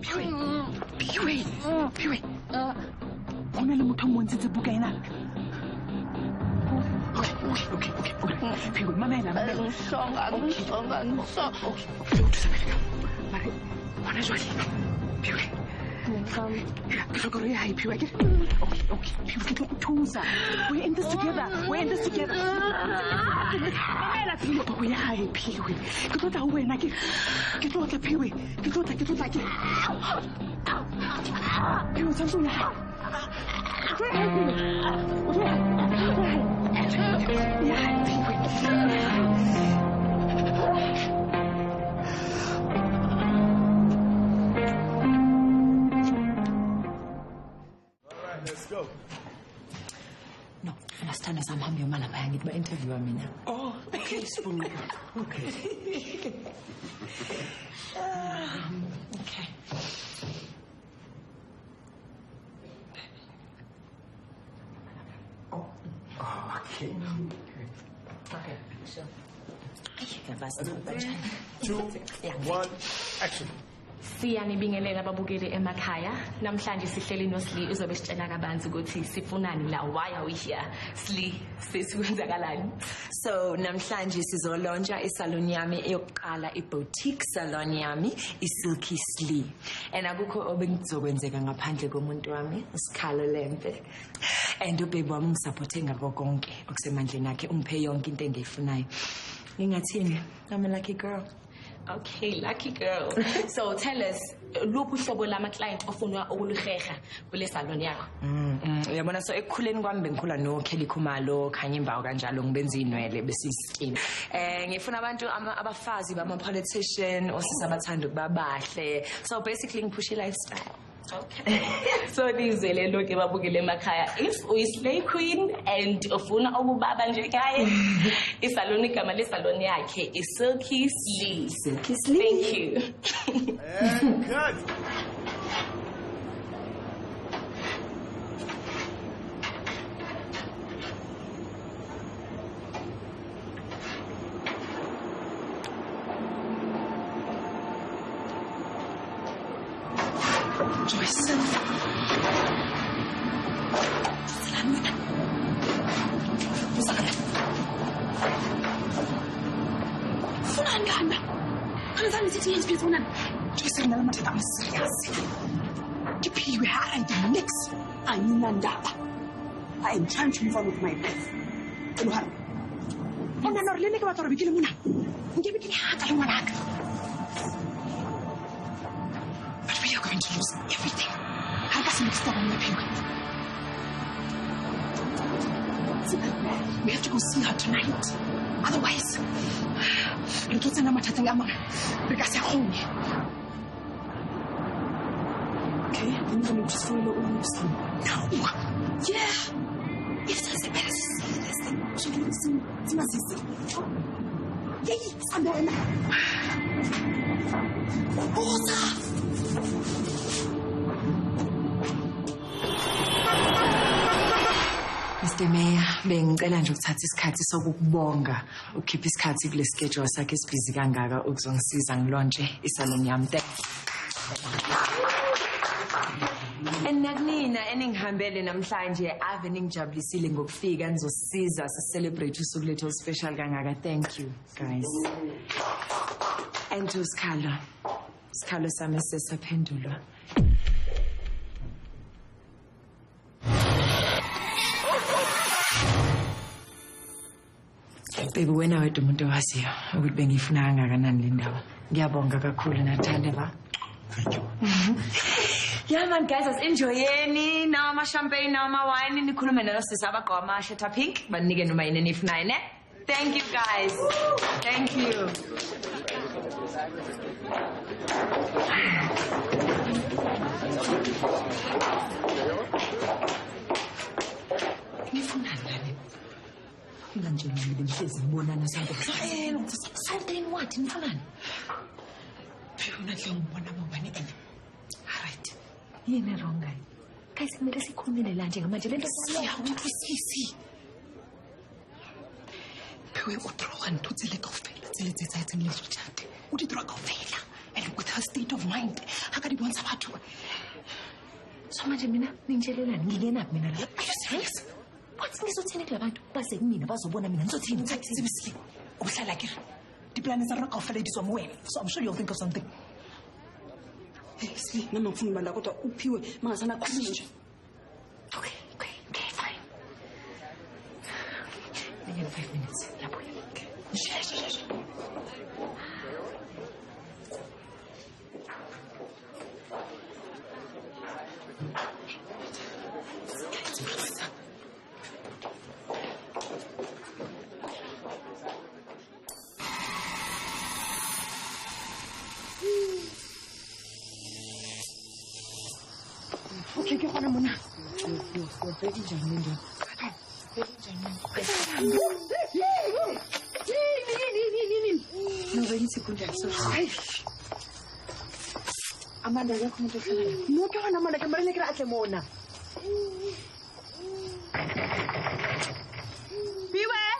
Phiwe. Hona le motho mo ntse buka ena. Okay. Phiwe, mamela. Songa. Mare, hona jwale. Phiwe. Ke hloka ya happy wa ke. Okay. Phiwe ke tlo go thusa. We're in this together. Mamela Phiwe, go ya happy. Ke tlo tla wena ke tlo tla Phiwe. Ke tlo tla ke. Phiwe tsa ya. Let's go. No, last time I'm hungry, man. I'm hanging my interview. Oh, okay, spoon. Okay. Okay. Okay. Okay, sure. 2, 1, action. Siyanibingelela ababukeli emakhaya. Namhlanje sihleli noSli uzobe sitshela kabanzi ukuthi sifunani la, why are we here? Sli, sesiwenzakalani? So namhlanje sizolontsha isalon yami eyokuqala, i-boutique salon yami, iSilky Sli. And akukho obengizokwenzeka ngaphandle komuntu wami, uSikhalo Lempe. And ubebe wami ngisupporte ngakho konke okusemandleni akhe, ungiphe yonke into engiyifunayo. Ngingathini? I'm a lucky girl. Okay, lucky girl. So tell us, luphi uhlobo lama-client ofuna ukuluheha kule salon yakho? Uyabona, so ekukhuleni kwami bengikhula noKelly Khumalo, Khanye Mbawu kanjalo, ngibenza inwele bese iskin. Ngifuna abantu abafazi bama-politician osisi abathanda ukuba bahle. So basically ngiphusha i-lifestyle. Okay. So nizele lonke babukele emakhaya, if uyi-slay queen and ufuna ukubaba njengaye, isalon, igama lesalon yakhe iSilky Sli. Silky Sli. Thank you. And cut. Joyce. Funangana. Kanzani sithi yenze funana. Joyce ngala mathata am serious. Diphiwe ha I mix. Ayinandaba. I am trying to move on with my life. Tlohana. Ona no rele ke batla re bikile mona. Ngebe ke haka le ngwanaka. But we are going to lose everything. I got some stuff on my paper. We have to go see her tonight. Otherwise, we get an amateur among because you're home. Okay, then you're going to just follow all of them. No. Yeah. If there's a better thing, she can see my sister. Yay, somewhere now. Mr. Mayor, bengicela nje ukuthatha isikhathi sokukubonga ukhipha isikhathi kule schedule sakhe esibhizi kangaka ukuzongisiza ngilontshe isalon yami. Nakunina eningihambele namhlanje ave ningijabulisile ngokufika nizosisiza celebrate usuku lethu special kangaka. Thank you guys. And to Sikhalo sami sesaphendulwa. Baby, wena wedwa umuntu owaziyo ukuthi bengifuna kangakanani le ndawo. Ngiyabonga kakhulu Nathandeka. Thank you. Yeah man, guys, enjoyeni now ama champagne now ama wine nikhulume nosisi abagqoka ama shirt pink banike noma yini enifunayo ne. Thank you guys. Thank you. Manje ngimhlezi ngibonana something what nifunani? Phela nhle ngibona ngobani ene. Alright. Yini wrong guy? Guys, kumele sikhulumele la njengamanje lento sisi. Phela utroga ntutse le kaofela tse le tsetsa etseng le tshate. O di troga kaofela. And with her state of mind, ha ka di bontsha batho. So manje mina nintshelelani ngingena mina la? Are you serious? What's ngizothini kulabantu base kumina bazobona mina ngizothini Sibisile. Uhlala ke. Di plans tsa rona kaofela di tswa mo wena. So I'm sure you'll think of something. Hey, see, noma ngifuna imali kodwa uphiwe mangasana khuluma nje. Okay, fine. Maybe 5 minutes. Yabuya. Yes. Okay, ke gona mona. Very genuine. No, very secunda. Sorry. Amanda ya khona tshela. Mo ke gona mona ke mare le ke ra tle mona. Beware.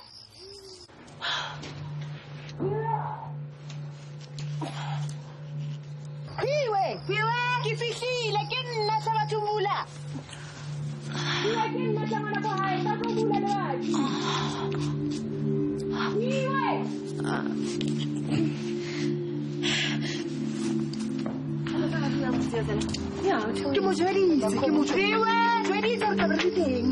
Ke mo jweditse ka re teng.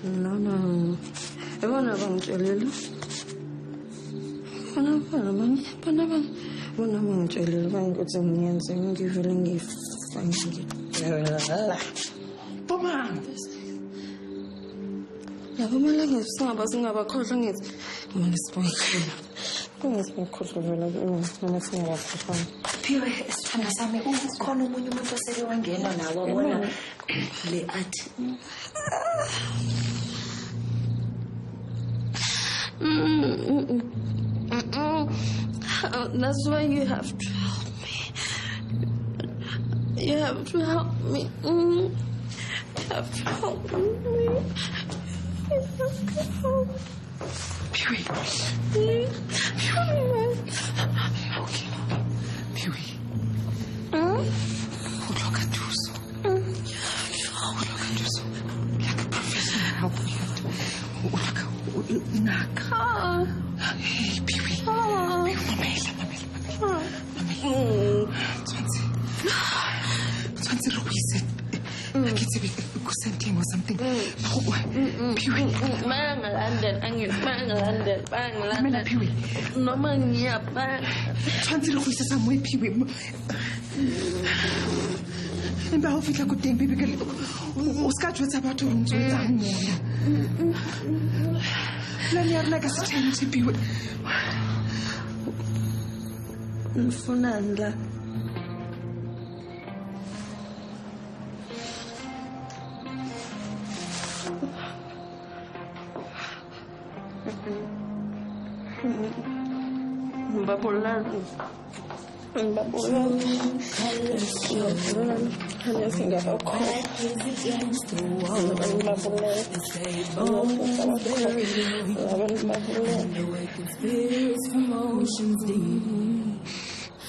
No. Ebona bangitshelile. Bona bangitshelile bangithi ngiyenze ngivele ngifangile. Boma. Yabo malanga singabakhohlwa ngithi mina sibonkhela. Kungasikhohlwa vela mina singabakhohlwa. Phiwe sithanda sami ukhona umunye umuntu oseke wangena nawo bona le athi That's why you have to help me. You have to help me. You have to help me. You have to help me. Pee-wee. Okay. Pee-wee. Uloka tuso. Uloka tuso. Like a professional help me. Uloka naka. Hey, Pee-wee. Mamela. Twanzi Louise. Akithi kusending or something. Pee-wee. Bangalandela. Pee-wee. Noma ngiyabanga. Twanzi Louise somewhere, Pee-wee. Emba ho fitla ko teng baby ke o ska tshwetsa batho re ntse tsa mona. La ni arna ka sithenti Pee-wee. Ngifuna ndla.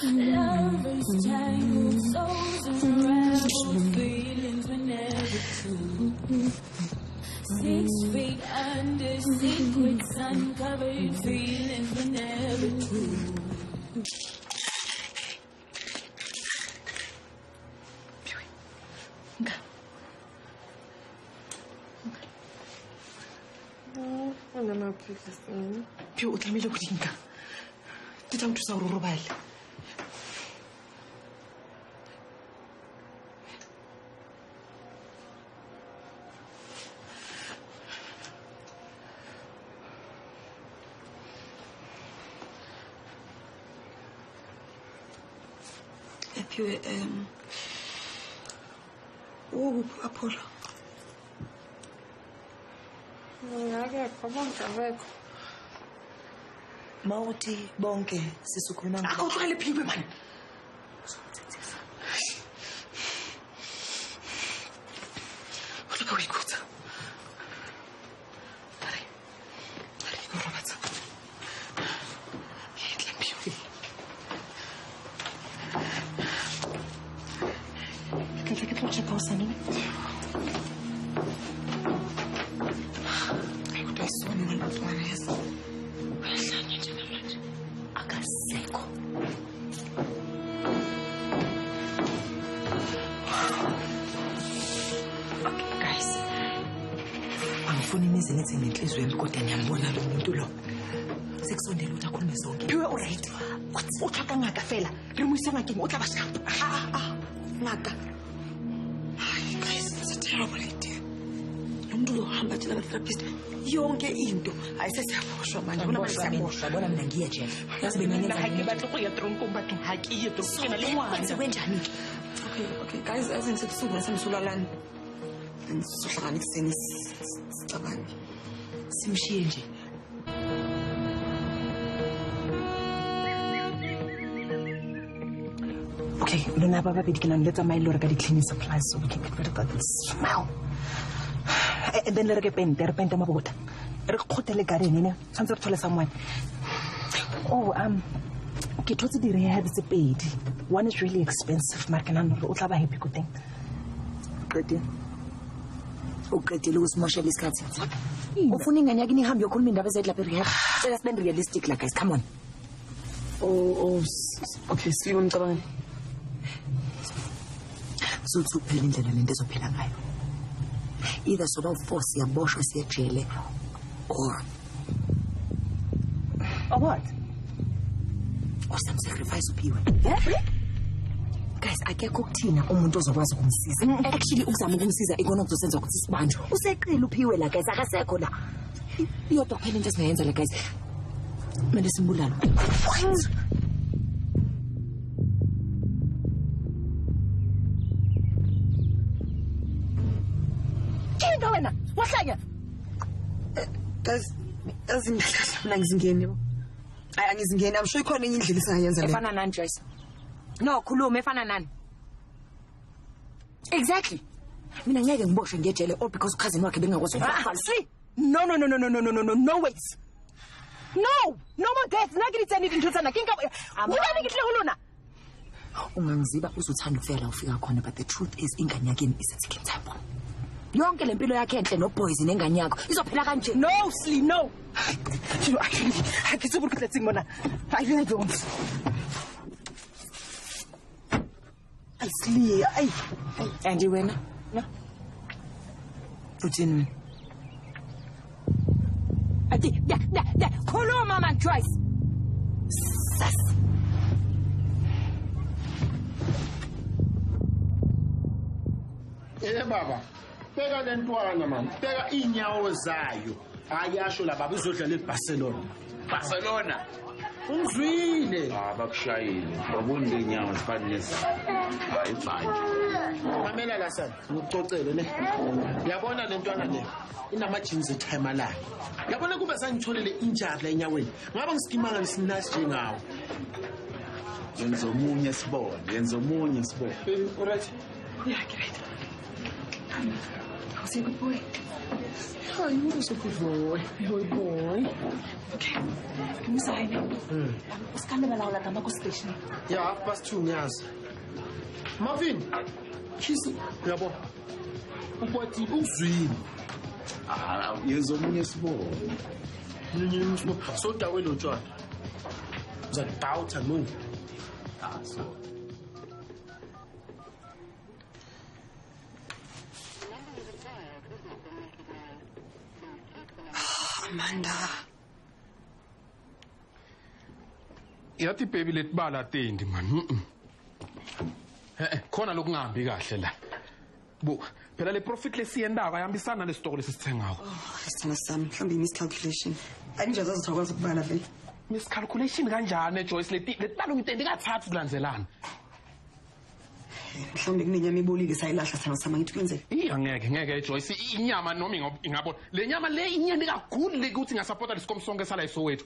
Lovers tangled, souls unraveled, feelings were never true. 6 feet under, secrets uncovered, feelings were never true. Pio o tlamehile go dinka. Ke tla o thusa gore o robale. Pio Apollo. Mawuthi bonke sisukhuluma ngakho. Awuqale Pio man. Uloka uyikutha. Hare. Robatsa. Yetla Pio. Ke tlo check out sana. Angifuni nizingithi ngenhliziyo yami kodwa ngiyambona lo muntu lo. Sekusondela ukuthi akhulume zonke. Pio alright. O tshaka ngaka fela. Re mo isa ngakeng o tla ba sharp. Ngaka. Guys, it's a terrible idea. umuntu uzohamba atshela abatherapist yonke into ayisesiyaboshwa manje bona manje siyaboshwa bona mina ngiye jela yazi bengenza hake batlo ya tronko batlo hake ye tronko na le ngwana wenjani okay guys as in sebusuku nasemsulalana sizohlangana ekseni sicabange simshiye nje okay lona ba babedi ke nang letsa mailo re ka di-cleaning supplies so we can get rid of that smell and then le re ke pente re pente mabota re khotele garden ene tshwantse re thole someone ke thotse di-rehab tse pedi one is really expensive mara ke nang o tla ba happy ko teng uqedile ukusimoshela isikhathi ufuna ingane yakini ihambe yokhuluma indaba ezedla rehab cela sibe realistic la guys come on okay see you ngicabanga suthi uphela indlela lento ezophela ngayo either soba uforce yaboshwa siyejele or what or some sacrifice uphiwe guys akekho ukuthina umuntu ozokwazi ukumsiza actually uzama ukumsiza ikona kuzosenza ukuthi sibanjwe useqile uphiwe la guys akasekho la iyodwa kuphela into esingayenza la guys manje simbulala Kinga wena wahlanya guys mina ngizingeni angizingeni I'm sure ikhona enye indlela esingayenza le efana nani Joyce no khuluma efana nani exactly mina ngeke ngiboshwe ngejele all because cousin wakhe bengakwazi ukufaka see no wait no more death nakilitseni into tsana kinga ubani kihle kulona ungangiziba uzothanda ukufela ufika khona but the truth is ingane yakeni isethi thapho yonke lempilo yakhe enhle no boys nengane yakho izophila kanje no Sli no actually akitsubula ukuthi let's ngona I really don't Sli and wena no uthini ati da khuluma man Joyce baba beka lentwana man beka inyawo zayo ayasho la baba uzodlala eBarcelona ungizwile bakushayile babona inyawo zifanele ayibhanje mamela la sana ngicocele ne yabona lentwana le inama jeans etimelana yabona kube sangitholele injari la enyaweni ngaba ngisikimanga ngisinasi njengawo yenza omunye sibone alright yeah great how's your good boy oh you're a good boy okay kumsayini usikhambela la la ngama ku station yeah 2:30 ngiyazi Marvin kisi yabo ukwathi uzwini yenza omunye sibone so dawe lo tshwana uzadawutha no so Amanda yathi baby letibala tendi man khona lokungahambi kahle la bu phela le profit lesiyendaka ayambisana lesitoko lesithengako sithana sami mhlawumbe miscalculation angijaza zithakwazi ukubala vele miscalculation kanjani Joyce letibalo ngitendi kathathu kulandzelana mhlawumbe kunenyama ibolile sayilahla thana sami ngithi kwenzeke ngeke Joyce inyama noma ingabona le nyama le inyeni kakhulu lekuthi ngasupporta lesikom sonke sala iSoweto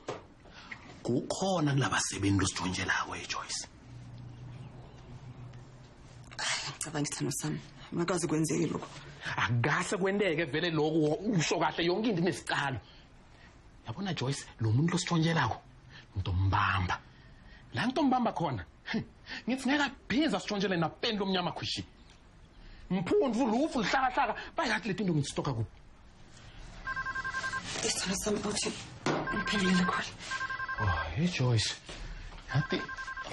kukhona kulabasebenzi losijonjelayo Joyce cabanga sithana sami makazi kwenzeke lokho akase kwendeke vele lokho usho kahle yonke into inesicalo yabona Joyce lo muntu losijonjelako ntombamba la ntombamba khona ngithi ngeke abhiza sijonjele napeni lomnyama khwishi mphundvu lufu lihlaka bayathi leti into ngisistoka kuphi sithana sami uthi ngiphendulele khona hey Joyce yathi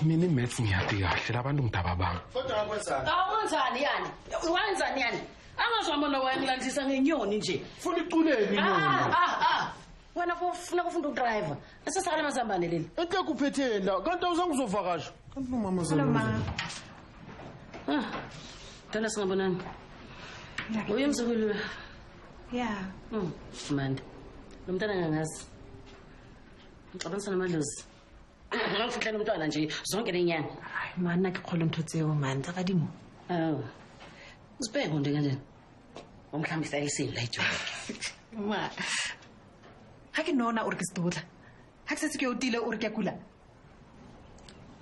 mina imaths ngiyati kahle labantu ngidaba bami kodwa ngakwenzani awenzani yani wenzani yani angazwamona wayengilandisa ngenyoni nje funa iculeni inyoni wena ufuna kufunda udriver esesakale mazambane leli eke kuphethela kanti awuzangizovakasha kanti nomama zami dala singabonani uyemzukulu Yeah. Manda. Lo mntana ngangazi. Ngixabisa namadlozi. Ngangifihlela umntwana nje zonke lenyanga. Hayi man nakikhola ntho tseo man tsa kadimo. Oh. Usibheke nje kanjani? Omhlawumbe isayisile la ijoke. Ma. Ha ke nona o re ke stotla. Ha ke se ke utile o re ke kula.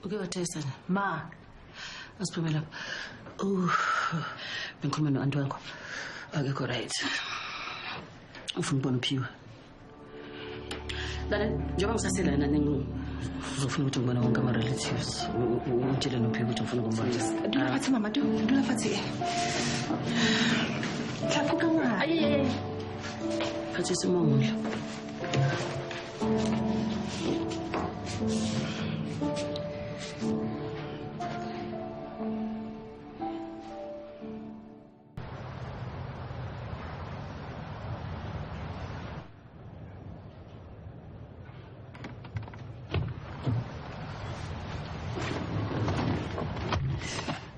Uke wathesa ma. Asiphumela. Bengikhuluma no-anti wakho. Akekho right. Ufuna ukubona uPhiwe. Dale, njengoba ngisasela lana ngizofuna ukuthi ngibone wonke ama-relatives. Utshele noPhiwe ukuthi ngifuna ukumbona. Dula fatshe mama, dula fatshe. Tlakuka ngwana. Ayi. Phathisa umongo.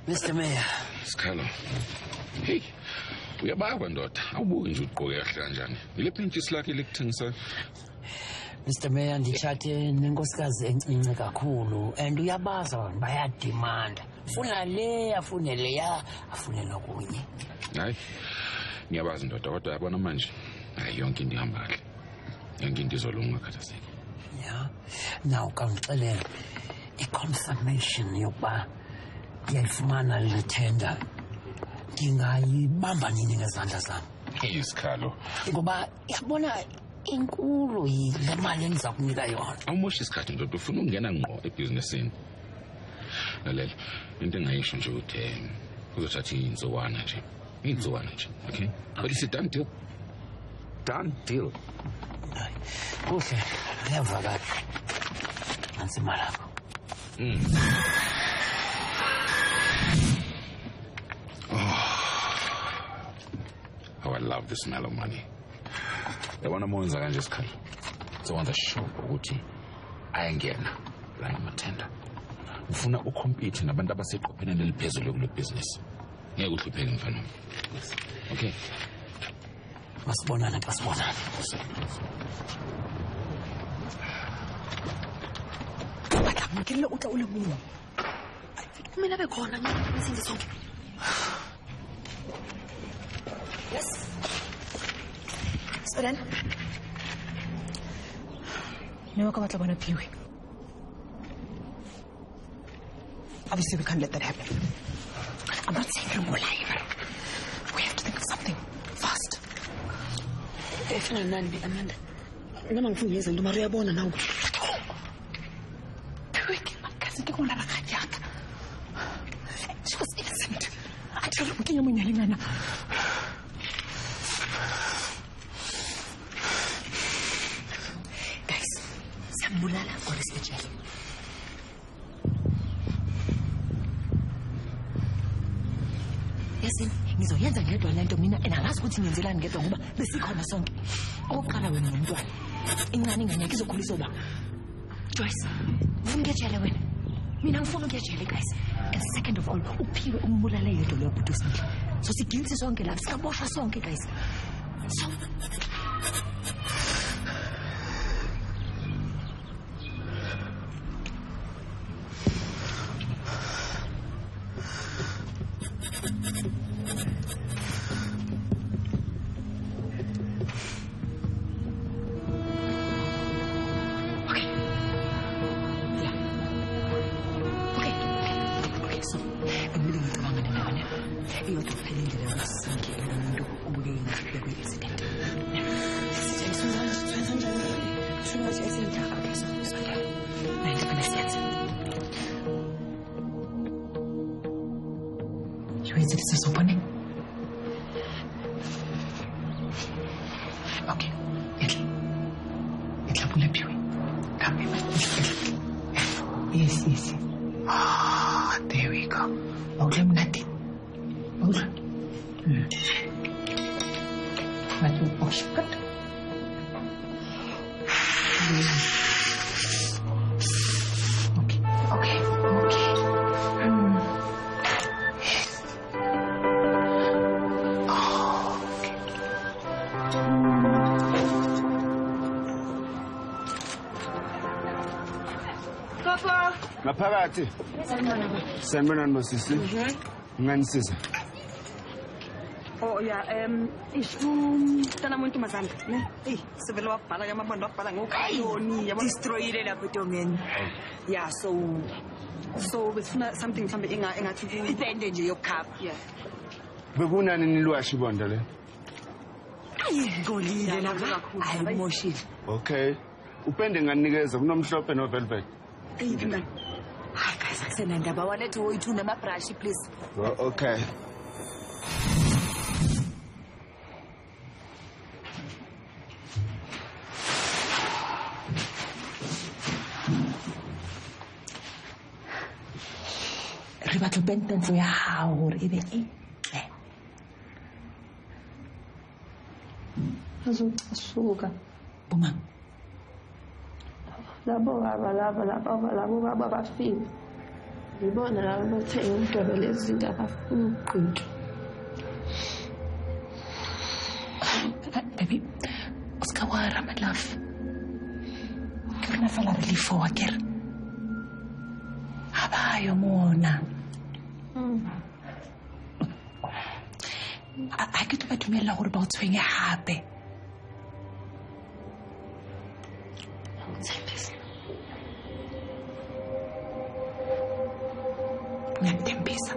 Mr. Mayor. Sikhalo. Hey. Uyababa ndoda. Awubuki nje uqoke kahle kanjani. Ile phintshisi lakhe likuthengisa. Mr. Mayor ndichathe nenkosikazi encinci kakhulu and uyabaza abantu bayadimanda. Ufuna le, afune leya, afune nokunye. Hayi. Ngiyabazi ndoda kodwa yabona manje. Hayi yonke into ihamba kahle. Yonke into izolunga khathazeke. Yeah. Now kangixelele i-confirmation yokuba ngiyayifumana le tender. Ngingayibamba nini ngezandla zami? Hey Sikhalo. Ngoba yabona inkulu yile mali engiza kunika yona. Awumoshi isikhathi ndoda ufuna ukungena ngqo ebhizinesini. Lalela into engayisho nje ukuthi uzothatha inzowana nje. Inzowana nje. Okay? But it's a done deal. Done deal. Kuhle, ngiyavakala. Nansi imali yakho. Oh, I love the smell of money. Yabona monza kanje Sikhalo. So on the show ukuthi ayengena la ngamathenda. Ufuna ucompete nabantu abaseqopheleni eliphezulu kule business. Ngeke uhlupheke mfana. Okay. Masibonana. Ngikile utla ule mungu. Mina bekhona ngisenze sonke. Yes. So then, no ka batla bona Phiwe. Obviously we can't let that happen. I'm not saying you're more liable. We have to think of something fast. Efuna nani Amanda? Noma ngifuna yenze into mara uyabona nawe. She was innocent. I tell you, mkenya mwenye alingana. Guys, siyambulala or isijele. Yasin, ngizoyenza ngedwa lento mina enangazi ukuthi ngenzelani ngedwa ngoba besikhona sonke. Oqala wena nomntwana. Ingane ngeke izokhulisa oba. Joyce, ngingejele wena. Mina ngifuna ukuyejele guys. And second of all, uPhiwe umbulale yedwa lo bhuti uSindle. So sigilisi sonke la, sikaboshwa sonke guys. So Yes. Ah, there we go. Hold nothing. Hold on. Maju poskat. Okay. Papa. Ngaphakathi. Sanibonani bosisi. Nganisiza. Oh yeah, tana muntu mazana, ne? Sivele wabhala ke amabandla wabhala ngokayoni, yabo destroyile lapho Tongeni. Yeah, so besifuna something mhlambe engathi ipende nje yokukhapha. Yeah. Bekunani nilwashi bonda le? Ayingolile lapha. Ayimoshile. Okay. Upende nganikeza kunomhlophe no velvet. Ayibona. Hayi guys, akusenandaba walethe woyithuna amabrush please. Oh, okay. Re batla pentenso ya hao hore e be e Azosuka. Boma. Labo baba bafile. Ngibona labo bathenga umdwebo lezinto abafuna ukuqhutha. Baby, uska wara my love. Kena fala relief wa ker. Abayo mona. A ke tloba dumela gore ba o tshwenye hape. Ngiyamthembisa.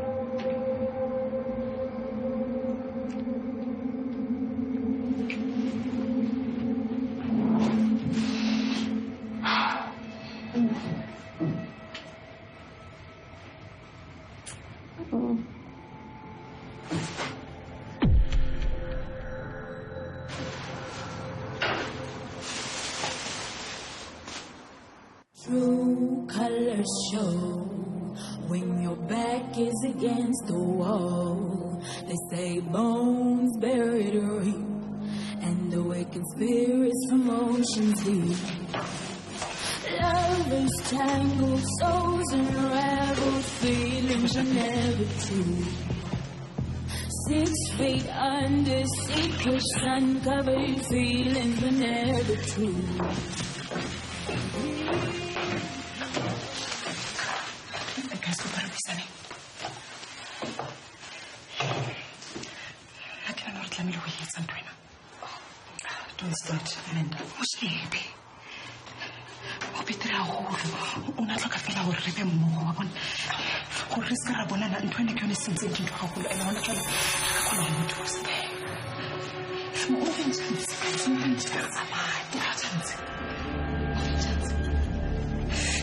True colors show when your back is against the wall. They say bones buried deep and awakened spirits from oceans deep. Lovers tangled, souls unraveled, feelings are never true. 6 feet under, secrets uncovered, feelings were never true. Don't start, Amanda. Moshebe. Opitra holo. Una tloka fela hore re be mmogo wa bona. Gore re se ra bonana ntho ene ke yone sentse dintho gagolo ene bona jalo ga kgona go mo thusa. Mo o bentse se mo bentse tsa madi a tshantse.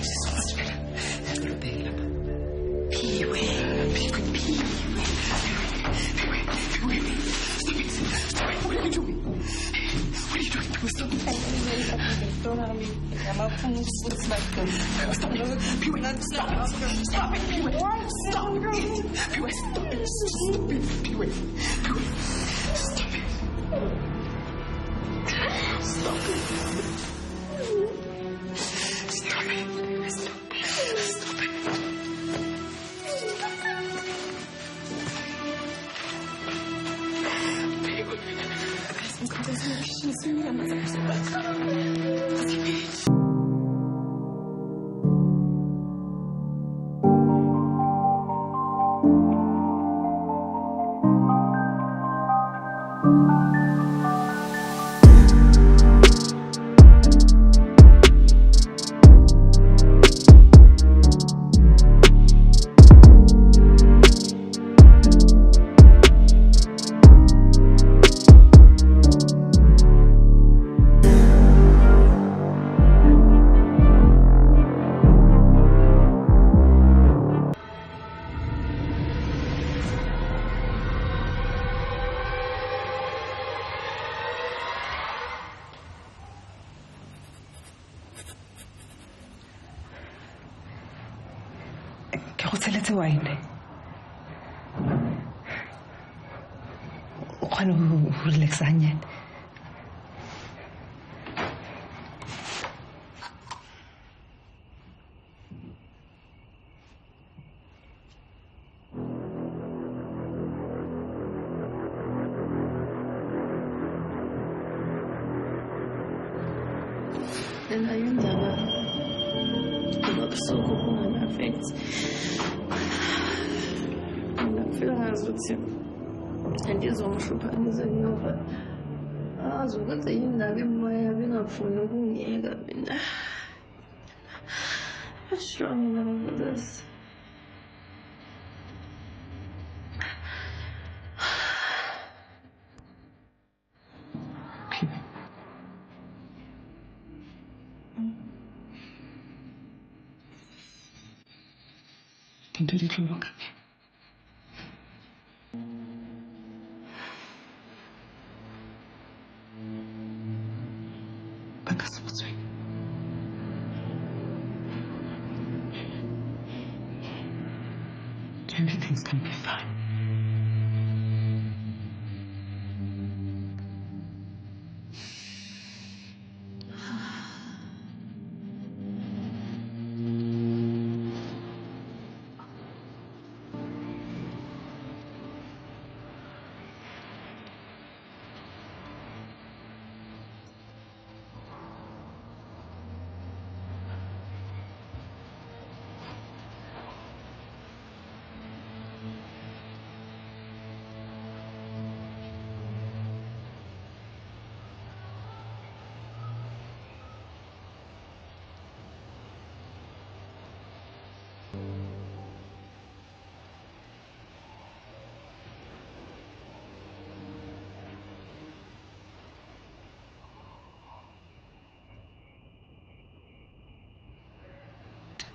So much better. Lo bela. Piwe. Stop it. What are you doing? What are you doing? Stop it. Don't have me. I'm out from this Stop it. Stop it. Stop it. Stop it. Stop it. Stop it. Stop it. Ke go tseletse wine. O kgone go relaxa hanyane. And I am kabusuku kungaka-affect. Ngifika ngazuthi andizomhlupha ngize ngoba azi ukuthi yindaba emoya bengafuni ukungiyeka mina. What's wrong with this? Into dihlong ka. Bangasebutse. Everything's gonna be fine.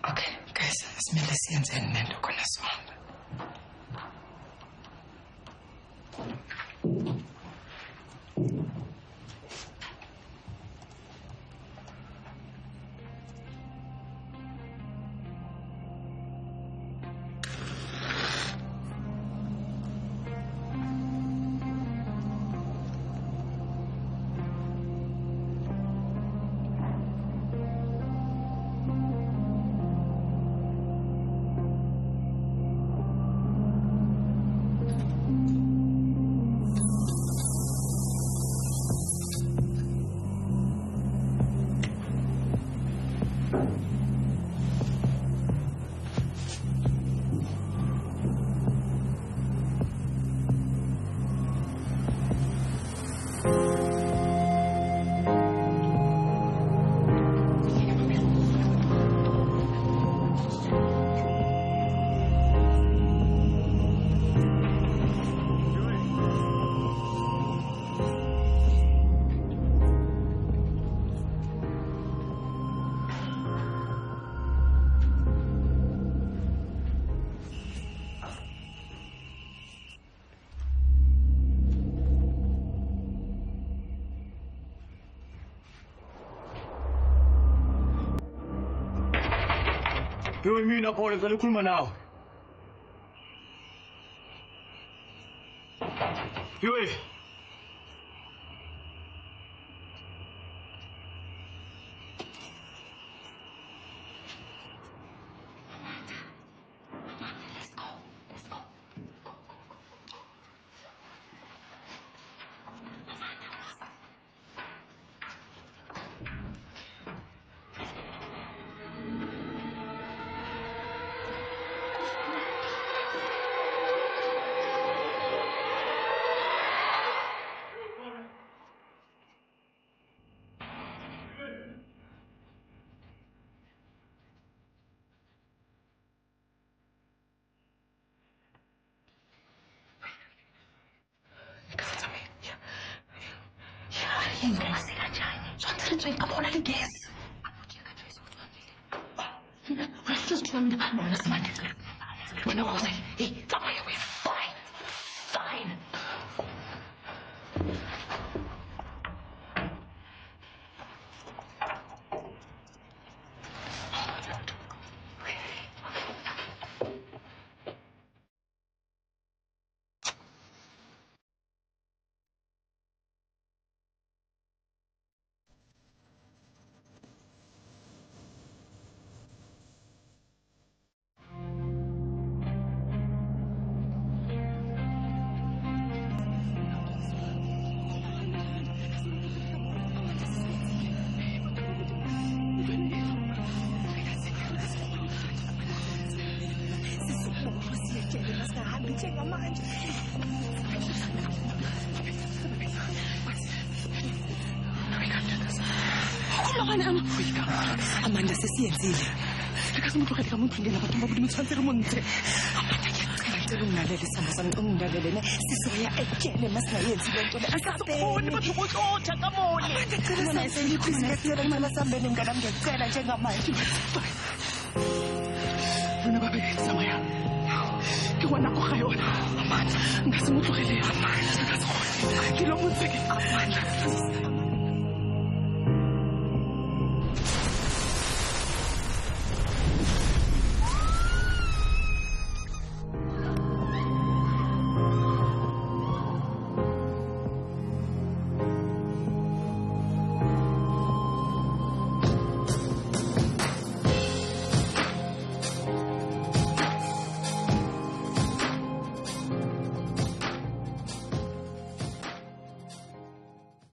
Okay, guys, simele siyenzeni lento khona sihamba. Yo mina phone ngicela ukukhuluma nawe. Yoi. njengamanje. Amanda sesiyenzile. Akaze umuntu kade kamuntu ngena bathu babuthi mthwansela umuntu. Amanda ngiyacela ngicela ungilalele isamba sami ungilalele ne sizoya ekene masingayenzi lento le. Akakhoni bathu boshotha kamoli. Amanda ngicela sengiyibusiness yena imali asambeni nginganami ngiyacela njengamanje. Wena baba samaya. Ke wona go ga yona. Amanda ngase mo tlogele Amanda. Ke lo motseke Amanda.